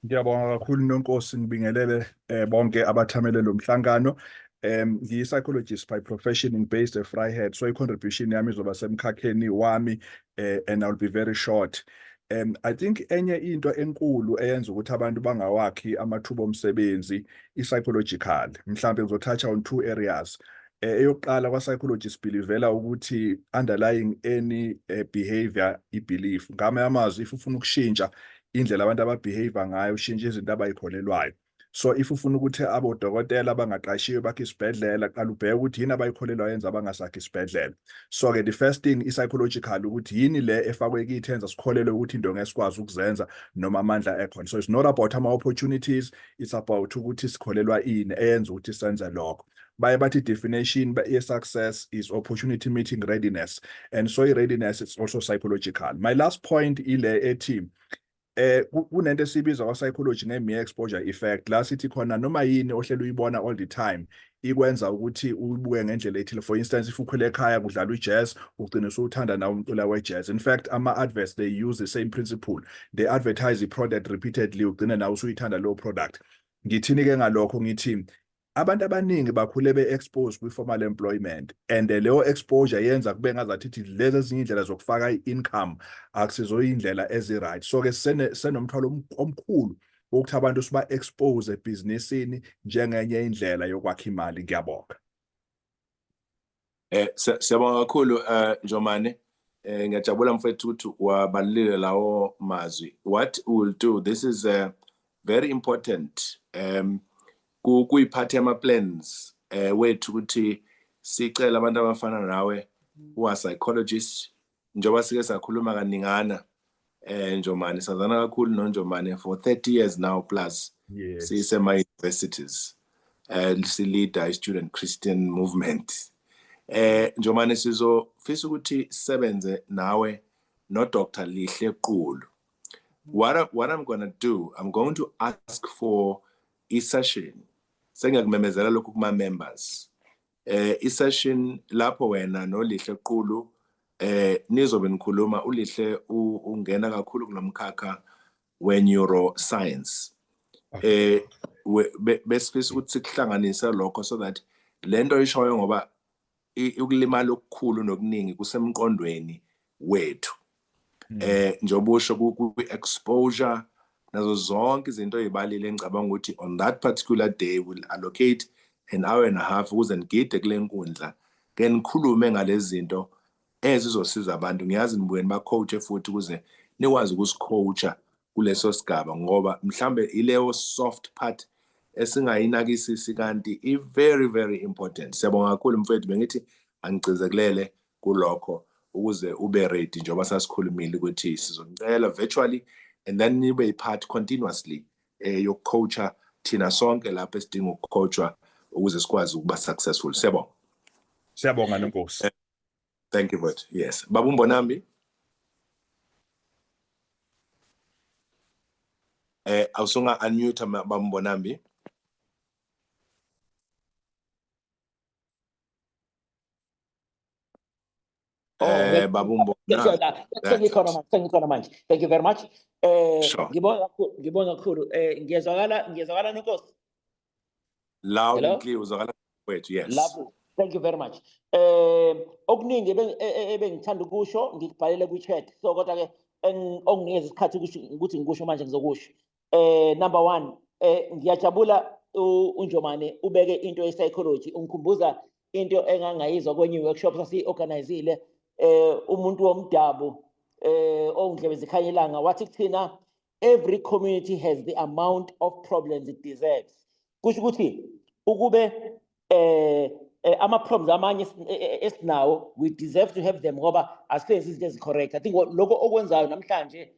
Ngiyabonga kakhulu Nonkosi, ngibingelele bonke abathamele lo mhlangano. Ngiyi-psychologist by profession in based eVryheid, so i-contribution yami izoba semkhakheni wami and I'll be very short. I think enye into enkulu eyenza ukuthi abantu bangawakhi amathuba omsebenzi i-psychological. Mhlambe ngizothatha on 2 areas. Eyokuqala kwa-psychologists believela ukuthi underlying any behavior i-belief. Ngame amazwi, if ufuna ukushintsha indlela abantu ababehave ngayo, ushintshe izinto abayikholelwayo. So if ufuna ukuthi abodokotela bangaqashiwe bakhe isibhedlela, qala ubheke ukuthi yini abayikholelwayo yenza bangasakhi isibhedlela. So ke the first thing i-psychological ukuthi yini le efakwe kithi yenza sikholelwe ukuthi into ngesikwazi ukuzenza noma amandla ekhona. So it's not about ama-opportunities, it's about ukuthi sikholelwa ini eyenza ukuthi senze lokho. Baye bathi definition ye-success is opportunity meeting readiness, and so readiness is also psychological. My last point ile ethi kunento esibiza kwa-psychology nge-mere exposure effect, la sithi khona noma yini ohleli uyibona all the time ikwenza ukuthi ubuke ngendlela ethile. For instance, if ukhule ekhaya kudlala i-jazz, ugcine usuthanda nawo umculo we-jazz. In fact, ama-adverts, they use the same principle. They advertise the product repeatedly, ugcine nawo usuyithanda lowo product. Ngithini-ke ngalokho? Ngithi abantu abaningi bakhule be-expose kwi-formal employment, and leyo exposure yenza kube ngazathi lezi ezinye indlela zokufaka i-income akusizoyindlela ezi-right. So-ke senomthwalo omkhulu wokuthi abantu siba-expose ebhizinisini njengenye indlela yokwakha imali. Ngiyabonga. Siyabonga kakhulu Njomane. Ngiyajabula mfethu ukuthi wabalile lawo mazwi. What we will do, this is very important. Kuyiphathe ama-plans wethu ukuthi sicela abantu abafana nawe who are psychologists, njengoba sike sakhuluma kaningana Njomane, sazana kakhulu noNjomane for 30 years now plus. Yes. Sisema-universities si-leader i-student Christian movement. Njomane sizofisa ukuthi sebenze nawe no-Dr. Lihle Qulu. What I'm going to do, I'm going to ask for i-session. Sengiyakumemezela lokhu kuma-members. I-session lapho wena noLihle Qulu nizobe nikhuluma. uLihle ungena kakhulu kunomkhakha we-neuroscience. Besifisa ukuthi sikuhlanganise lokho so that lento ishoyo ngoba ukulimala okukhulu nokuningi kusemqondweni wethu. Njobusho ku-exposure nazo zonke izinto ezibalile engicabanga ukuthi on that particular day will allocate an hour and a half ukuze ngigide kule nkundla ke nikhulume ngalezi zinto ezizosiza abantu. Ngiyazi nibuye niba-coach futhi ukuze nikwazi ukusicoacha kuleso sigaba ngoba mhlambe ileyo soft part esingayinakisisi kanti i-very very important. Siyabonga kakhulu mfethu, bengithi angigcizelele kulokho ukuze ube ready njengoba sasikhulumile ukuthi sizocela virtually and then nibe part continuously yokucoacha thina sonke lapha esidinga ukucoachwa ukuze sikwazi ukuba successful. Siyabonga. Siyabonga Nonkosi. Thank you but yes. Babu Mbonambi. Awusunga unmute Babu Mbonambi. Babu Mbonambi. Thank you very much. Sure. Ngibonga kakhulu. Ngiyazwakala Nonkosi. Loud Hello? and clear uzwakala wethu. Yes. Lovely. Thank you very much. Okuningi ebengithanda ukusho ngikubhalele kwi-chat. So kodwa ke onginikeza isikhathi ukuthi ngikusho manje ngizokusho. Number 1, ngiyajabula uNjomane ubeke into ye-psychology. Ungikhumbuza into engangayizwa kwenye workshop sasi-organizile umuntu womdabu ongidlebe zikhanyelanga wathi kuthina every community has the amount of problems it deserves. Kusho ukuthi ukube ama-problems amanye esinawo we deserve to have them ngoba asisenze izinto ezi-correct. I think lokho okwenzayo namhlanje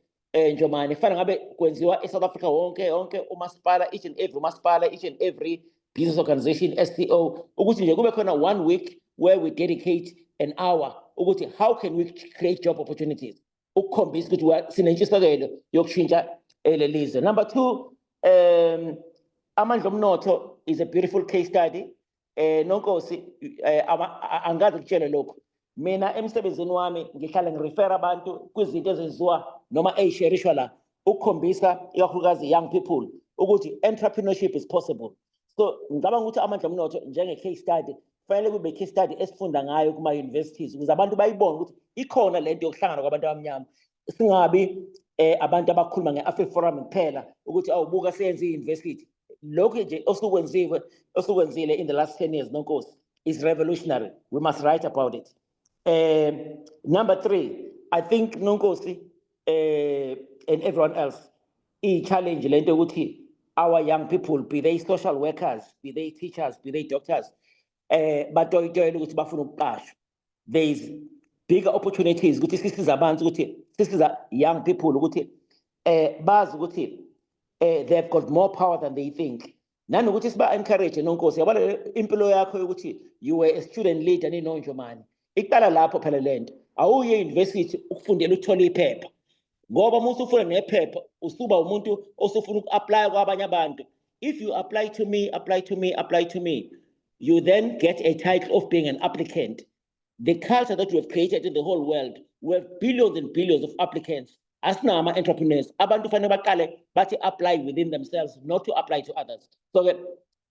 Njomane fana ngabe kwenziwa eSouth Africa wonke umasipala, each and every umasipala, each and every business organization, SCO, ukuthi nje kube khona 1 week where we dedicate an hour ukuthi how can we create job opportunities ukukhombisa ukuthi sinentshisekelo yokushintsha lelizwe. Number 2, amandla omnotho is a beautiful case study. Nonkosi angazi kutshele lokho. Mina emsebenzini wami ngihlala ngirefer abantu kwizinto ezenziwa noma eyisherishwa la ukukhombisa ikakhulukazi young people ukuthi entrepreneurship is possible. So ngicabanga ukuthi amandla omnotho njenge case study fanele kube case study esifunda ngayo kuma universities ukuze abantu bayibone ukuthi ikhona lento yokuhlangana kwabantu abamnyama. Singabi abantu abakhuluma nge-AfriForum kuphela ukuthi awubuka senze i-university. Lokho nje osukwenzile in the last 10 years Nonkosi is revolutionary. We must write about it. Number 3, I think Nonkosi and everyone else challenge lento ukuthi our young people, be they social workers, be they teachers, be they doctors, batoyitoyela ukuthi bafuna ukuqashwa. There is bigger opportunities ukuthi sisiza abantu ukuthi sisiza young people ukuthi bazi ukuthi they've got more power than they think. Nanokuthi siba encourage Nonkosi yabona impilo yakho ukuthi you were a student leader ninonjomani. Iqala lapho phela lento. Awuye university ukufundela uthola iphepha. Ngoba musu ufuna nephepha usuba umuntu osufuna uku-apply kwabanye abantu. If you apply to me, you then get a title of being an applicant. The culture that we have created in the whole world, we have billions and billions of applicants. Asinama entrepreneurs, abantu fanele baqale bathi apply within themselves, not to apply to others. So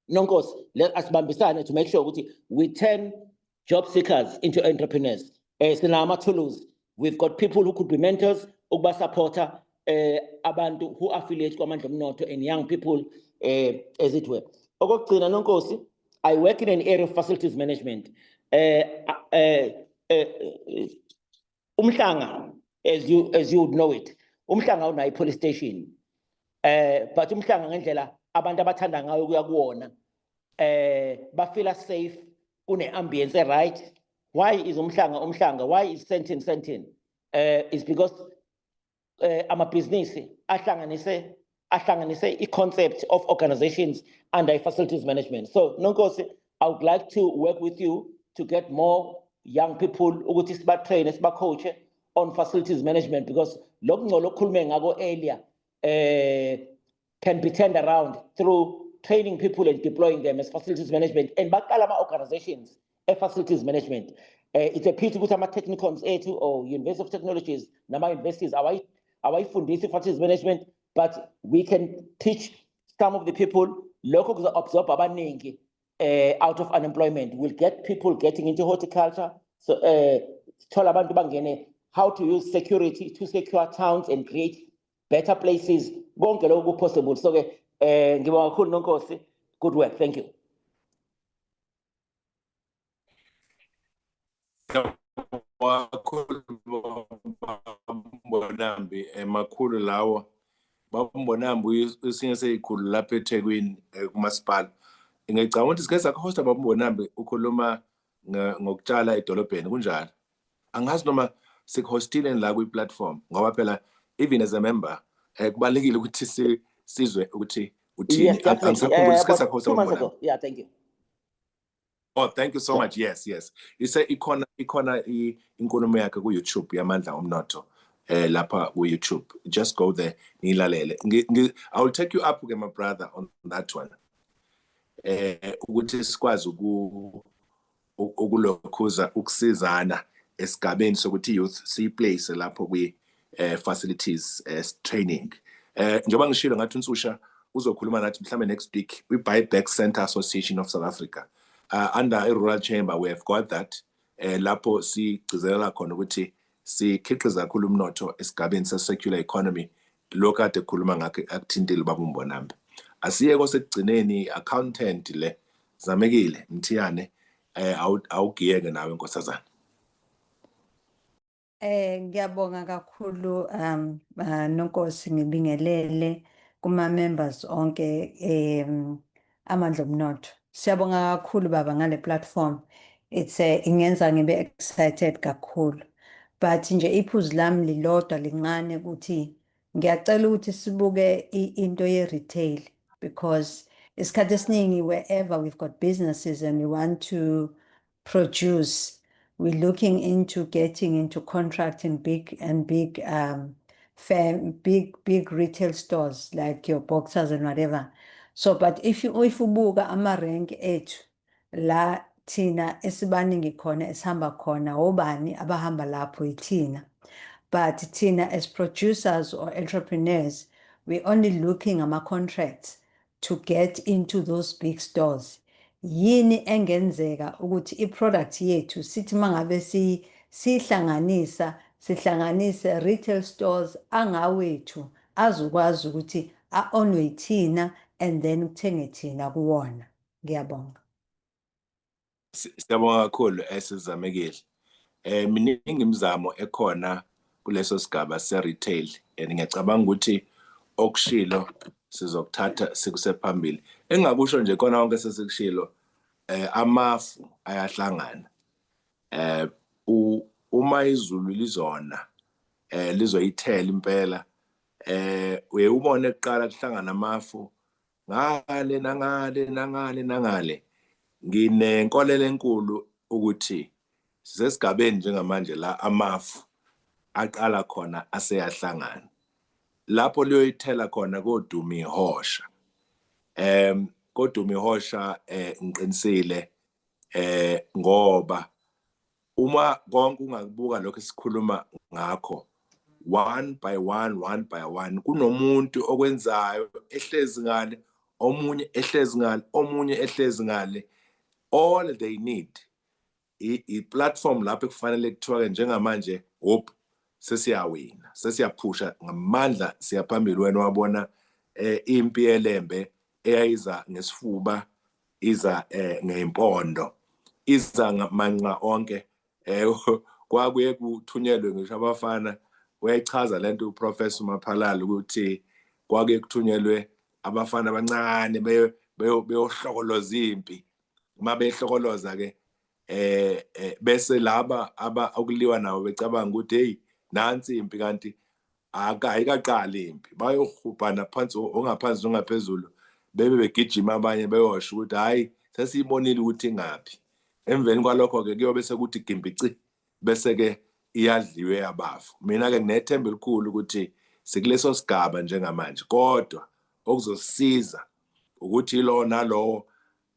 Nonkosi, let us bambisane to make sure ukuthi we turn job seekers into entrepreneurs. Sinama tools. We've got people who could be mentors, ukuba supporter, abantu who affiliate kwamandla omnotho and young people, as it were. Okugcina Nonkosi, I work in an area of facilities management. Umhlanga, as you would know it, umhlanga unayi police station. But umhlanga ngendlela abantu abathanda ngayo ukuya kuwona, bafeel safe, une ambience right. Why is umhlanga? Why is Sentin? It's because I'm a business. ahlanganise i-concept of organizations under facilities management. So Nonkosi, I would like to work with you to get more young people ukuthi siba-train, siba-coach on facilities management, because lokho khulume ngako earlier can be turned around through training people and deploying them as facilities management and baqala ama-organizations facilities management. It's a pity ukuthi ama-technicons ethu or University of Technologies nama-universities awayifundisi facilities management, but we can teach some of the people lokho kuzo-absorb abaningi out of unemployment. We'll get people getting into horticulture, so thola abantu bangene how to use security to secure towns and create better places, konke lokho possible. So ke ngibonga kakhulu Nonkosi. Good work. Thank you. Mbonambi emakhulu lawo Mbonambi isinye seyikhulu lapha eThekwini kumasipala. Ngicabanga ukuthi sike sakhosta Mbonambi ukhuluma ngokutshala edolobheni kunjalo. Angazi noma sikhostile la kwi-platform ngoba phela even as a member kubalekile ukuthi sizwe ukuthi uthini. Yes, Angisakhumbuli sike sakhosta 2 months ago. Yeah, thank you. Oh, thank you so much. Yes. You say ikona inkulumo yakhe ku YouTube yamandla omnotho lapha ku YouTube. Just go there nilalele. I will take you up with my brother on that one. Ukuthi sikwazi ukulokhuza ukusizana esigabeni sokuthi youth si place lapho kwi facilities training. Njengoba ngishilo ngathi uNsusha uzokhuluma nathi mhlambe next week we Buyback Center Association of South Africa. Under a rural chamber we have got that lapho sigcizelela khona ukuthi sikhiqiza kakhulu umnotho esigabeni se-circular economy lokho ade khuluma ngakho akuthintile baba Mbonambi. Asiye kosekugcineni accountant le Zamekile Mthiyane awugiyeke nawe nkosazana. Ngiyabonga kakhulu Nonkosi ngibingelele kuma members onke amandla omnotho. Siyabonga kakhulu baba ngale platform. It's ingenza ngibe excited kakhulu. But nje iphuzu lami lilodwa lincane ukuthi ngiyacela ukuthi sibuke into ye retail because isikhathi esiningi wherever we've got businesses and we want to produce, we're looking into getting into contracting big retail stores like your Boxers and whatever. So, but if ubuka ama-rank ethu la thina esibaningi khona esihamba khona obani abahamba lapho ithina. But thina as producers or entrepreneurs, we're only looking ama-contracts to get into those big stores. Yini engenzeka ukuthi i-product yethu sithi mangabe sihlanganise retail stores angawethu azokwazi ukuthi a-onwe ithina and then kuthenge thina kuwona. Ngiyabonga. Siyabonga kakhulu Zamekile. Miningi imizamo ekhona kuleso sigaba se-retail and ngiyacabanga ukuthi okushilo sizokuthatha sikusephambili. Engakusho nje khona konke sesikushilo amafu ayahlangana. Uma izulu lizona lizoyithela impela uyubone kuqala kuhlangana amafu ngale nangale. Nginenkolelo enkulu ukuthi sisesigabeni njengamanje la amafu aqala khona aseyahlangana. Lapho liyoyithela khona koduma ihosha. Koduma ihosha ngiqinisile ngoba uma konke ungakubuka lokho esikhuluma ngakho one by one kunomuntu okwenzayo ehlezi ngale omunye ehlezi ngale omunye ehlezi ngale. All they need i-platform lapho kufanele kuthiwa njengamanje hop sesiyawina sesiyaphusha ngamandla siyaphambili wena wabona impi elembe eyayiza ngesifuba iza ngempondo iza ngamanqa onke kwakuye kuthunyelwe ngisho abafana uyayichaza lento uProfessor Maphalala ukuthi kwake kuthunyelwe abafana abancane beyohlokoloza impi. Uma behlokoloza ke bese laba okuliwa nawo becabanga ukuthi hey nansi impi kanti ayikaqali impi bayohubhana phansi ongaphansi ongaphezulu begijima abanye beyosho ukuthi hayi sesiyibonile ukuthi ngaphi. Emveni kwalokho ke kuyobe sekuthi gimbici bese ke iyadliwe yabafu. Mina ke nginethemba elikhulu ukuthi sikuleso sigaba njengamanje kodwa okuzosiza ukuthi lo nalowo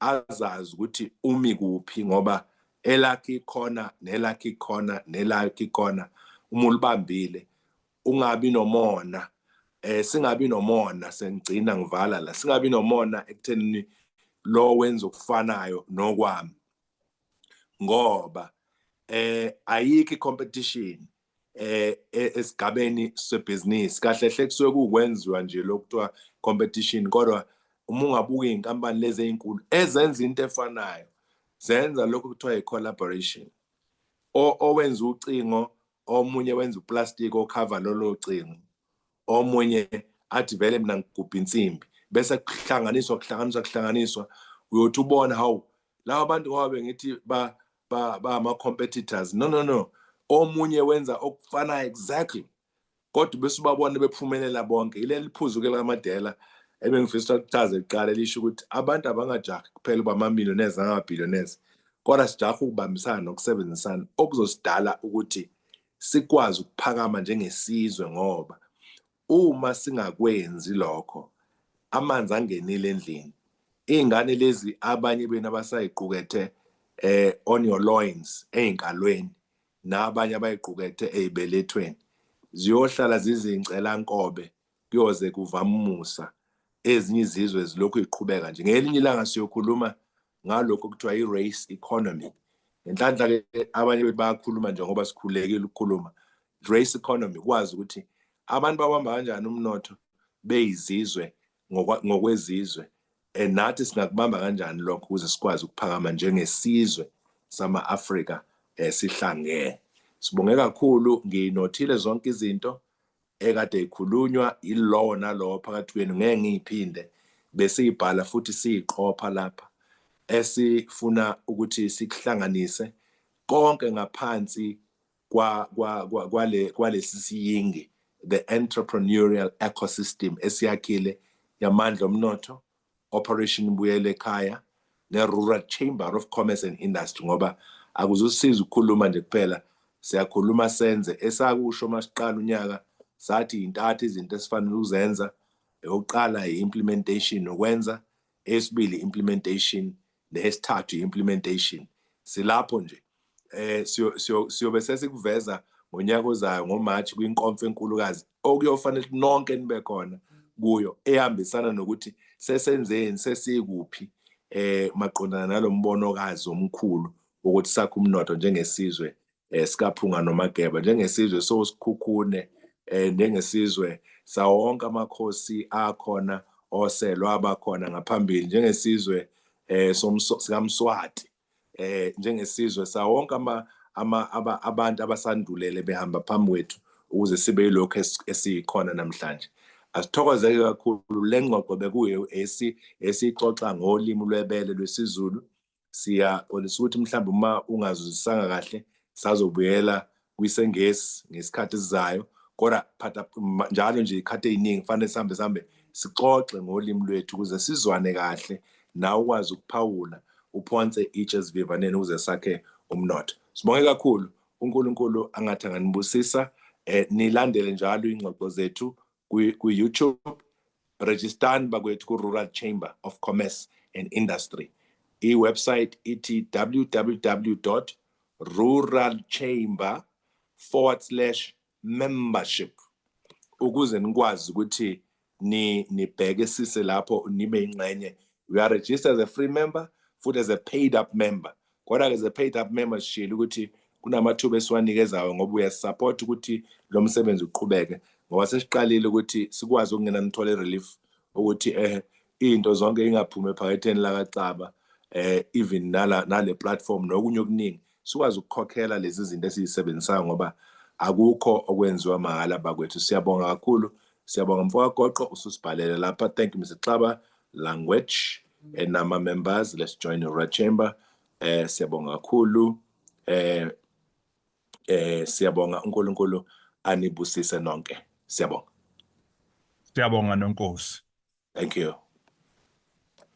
azazi ukuthi umi kuphi ngoba elakhi khona nelakhi khona nelakhi khona uma ulibambile ungabi nomona singabi nomona sengigcina ngivala la singabi nomona ekuthenini lo wenza okufanayo nokwami ngoba ayikho competition esigabeni sebhizinisi kahle hle kusuke kukwenziwa nje lokuthiwa competition kodwa uma ungabuka iy'nkampani lezi ey'nkulu ezenza into efanayo zenza lokhu kuthiwa i-collaboration owenza ucingo omunye wenza uplastic okhava lolo cingo omunye athi vele mina ngigubha insimbi bese kuhlanganiswa uyothi ubona hawu laba bantu ngoba bengithi ba ama-competitors no omunye wenza okufana exactly kodwa bese ubabona bephumelela bonke ileli phuzu ke lamadela ebengifisa ukuchaza kuqala lisho ukuthi abantu abangajahi kuphela bama-millionaires nangama-billionaires kodwa sijaha ukubambisana nokusebenzisana okuzosidala ukuthi sikwazi ukuphakama njengesizwe ngoba uma singakwenzi lokho amanzi angenile endlini iy'ngane lezi abanye benu abasayiqukethe on your loins ey'nkalweni nabanye abayiqukethe ey'belethweni ziyohlala zizingcela nkobe kuyoze kuvama umusa ezinye izizwe zilokhu iqhubeka nje ngelinye ilanga siyokhuluma ngalokho kuthiwa i-race economy ngenhlanhla ke abanye bethu bayakhuluma njengoba sikhulekile ukukhuluma race economy kwazi ukuthi abantu babamba kanjani umnotho beyizizwe ngokwezizwe nathi singakubamba kanjani lokho ukuze sikwazi ukuphakama njengesizwe sama-Afrika sihlangene. Sibonge kakhulu nginothile zonke izinto ekade ikhulunywa ilowo nalowo phakathi kwenu ngeke ngiyiphinde besiyibhala futhi siyiqopha lapha esifuna ukuthi sikuhlanganise konke ngaphansi kwalesi siyingi the entrepreneurial ecosystem esiyakhile yamandla omnotho Operation Buyele Ekhaya ne-Rural Chamber of Commerce and Industry ngoba akuzosiza ukukhuluma nje kuphela siyakhuluma senze esakusho masiqala unyaka sathi intatha izinto esifanele uzenza eyokuqala i-implementation nokwenza esibili implementation nesithathu implementation silapho nje siyobe sesikuveza ngonyaka ozayo ngoMarch kwinkonference enkulukazi okuyofanele nonke nibe khona kuyo ehambisana nokuthi sesenzeni sesikuphi maqondana nalombonokazi omkhulu ukuthi sakhe umnotho njengesizwe sikaphunga noMageba njengesizwe sosikhukhune njengesizwe sawonke amakhosi akhona oselwa abakhona ngaphambili njengesizwe sikaMswati njengesizwe sawonke abantu abasandulele behamba phambi kwethu ukuze sibe yilokho esikhona namhlanje asithokozeke kakhulu lengxoxo bekuyo esixoxa ngolimi lwebele lwesiZulu siyaxolisa ukuthi mhlawumbe uma ungazwisisanga kahle sazobuyela kwisengesi ngesikhathi esizayo kodwa phatha njalo nje ikhathi eziningi kufanele sihambe sixoxe ngolimi lwethu ukuze sizwane kahle nawe ukwazi ukuphawula uphonse itshe esivivaneni ukuze sakhe umnotho. Sibonge kakhulu uNkulunkulu angathi anganibusisa nilandele njalo ingxoxo zethu ku-YouTube registani bakwethu ku-Rural Chamber of Commerce and Industry i-website ithi www.ruralchamber/membership ukuze nikwazi ukuthi nibheke sise lapho nibe ingxenye. We are registered as a free member futhi as a paid up member kodwa as a paid up member sishilo ukuthi kunamathuba esiwanikezayo ngoba uyasupport ukuthi lo msebenzi uqhubeke ngoba sesiqalile ukuthi sikwazi ukungena nithole relief ukuthi into zonke ingaphumi ephaketheni lakacaba even nale platform nokunye okuningi sikwazi ukukhokhela lezi zinto esizisebenzisayo ngoba akukho okwenziwa mahala bakwethu. Siyabonga kakhulu, siyabonga Mfowakagoqo ususibhalele lapha. Thank you Mr. Xaba language and nama members. Let's join the Rural Chamber. Siyabonga kakhulu. Siyabonga uNkulunkulu anibusise nonke. Siyabonga. Siyabonga nonkosi. Thank you.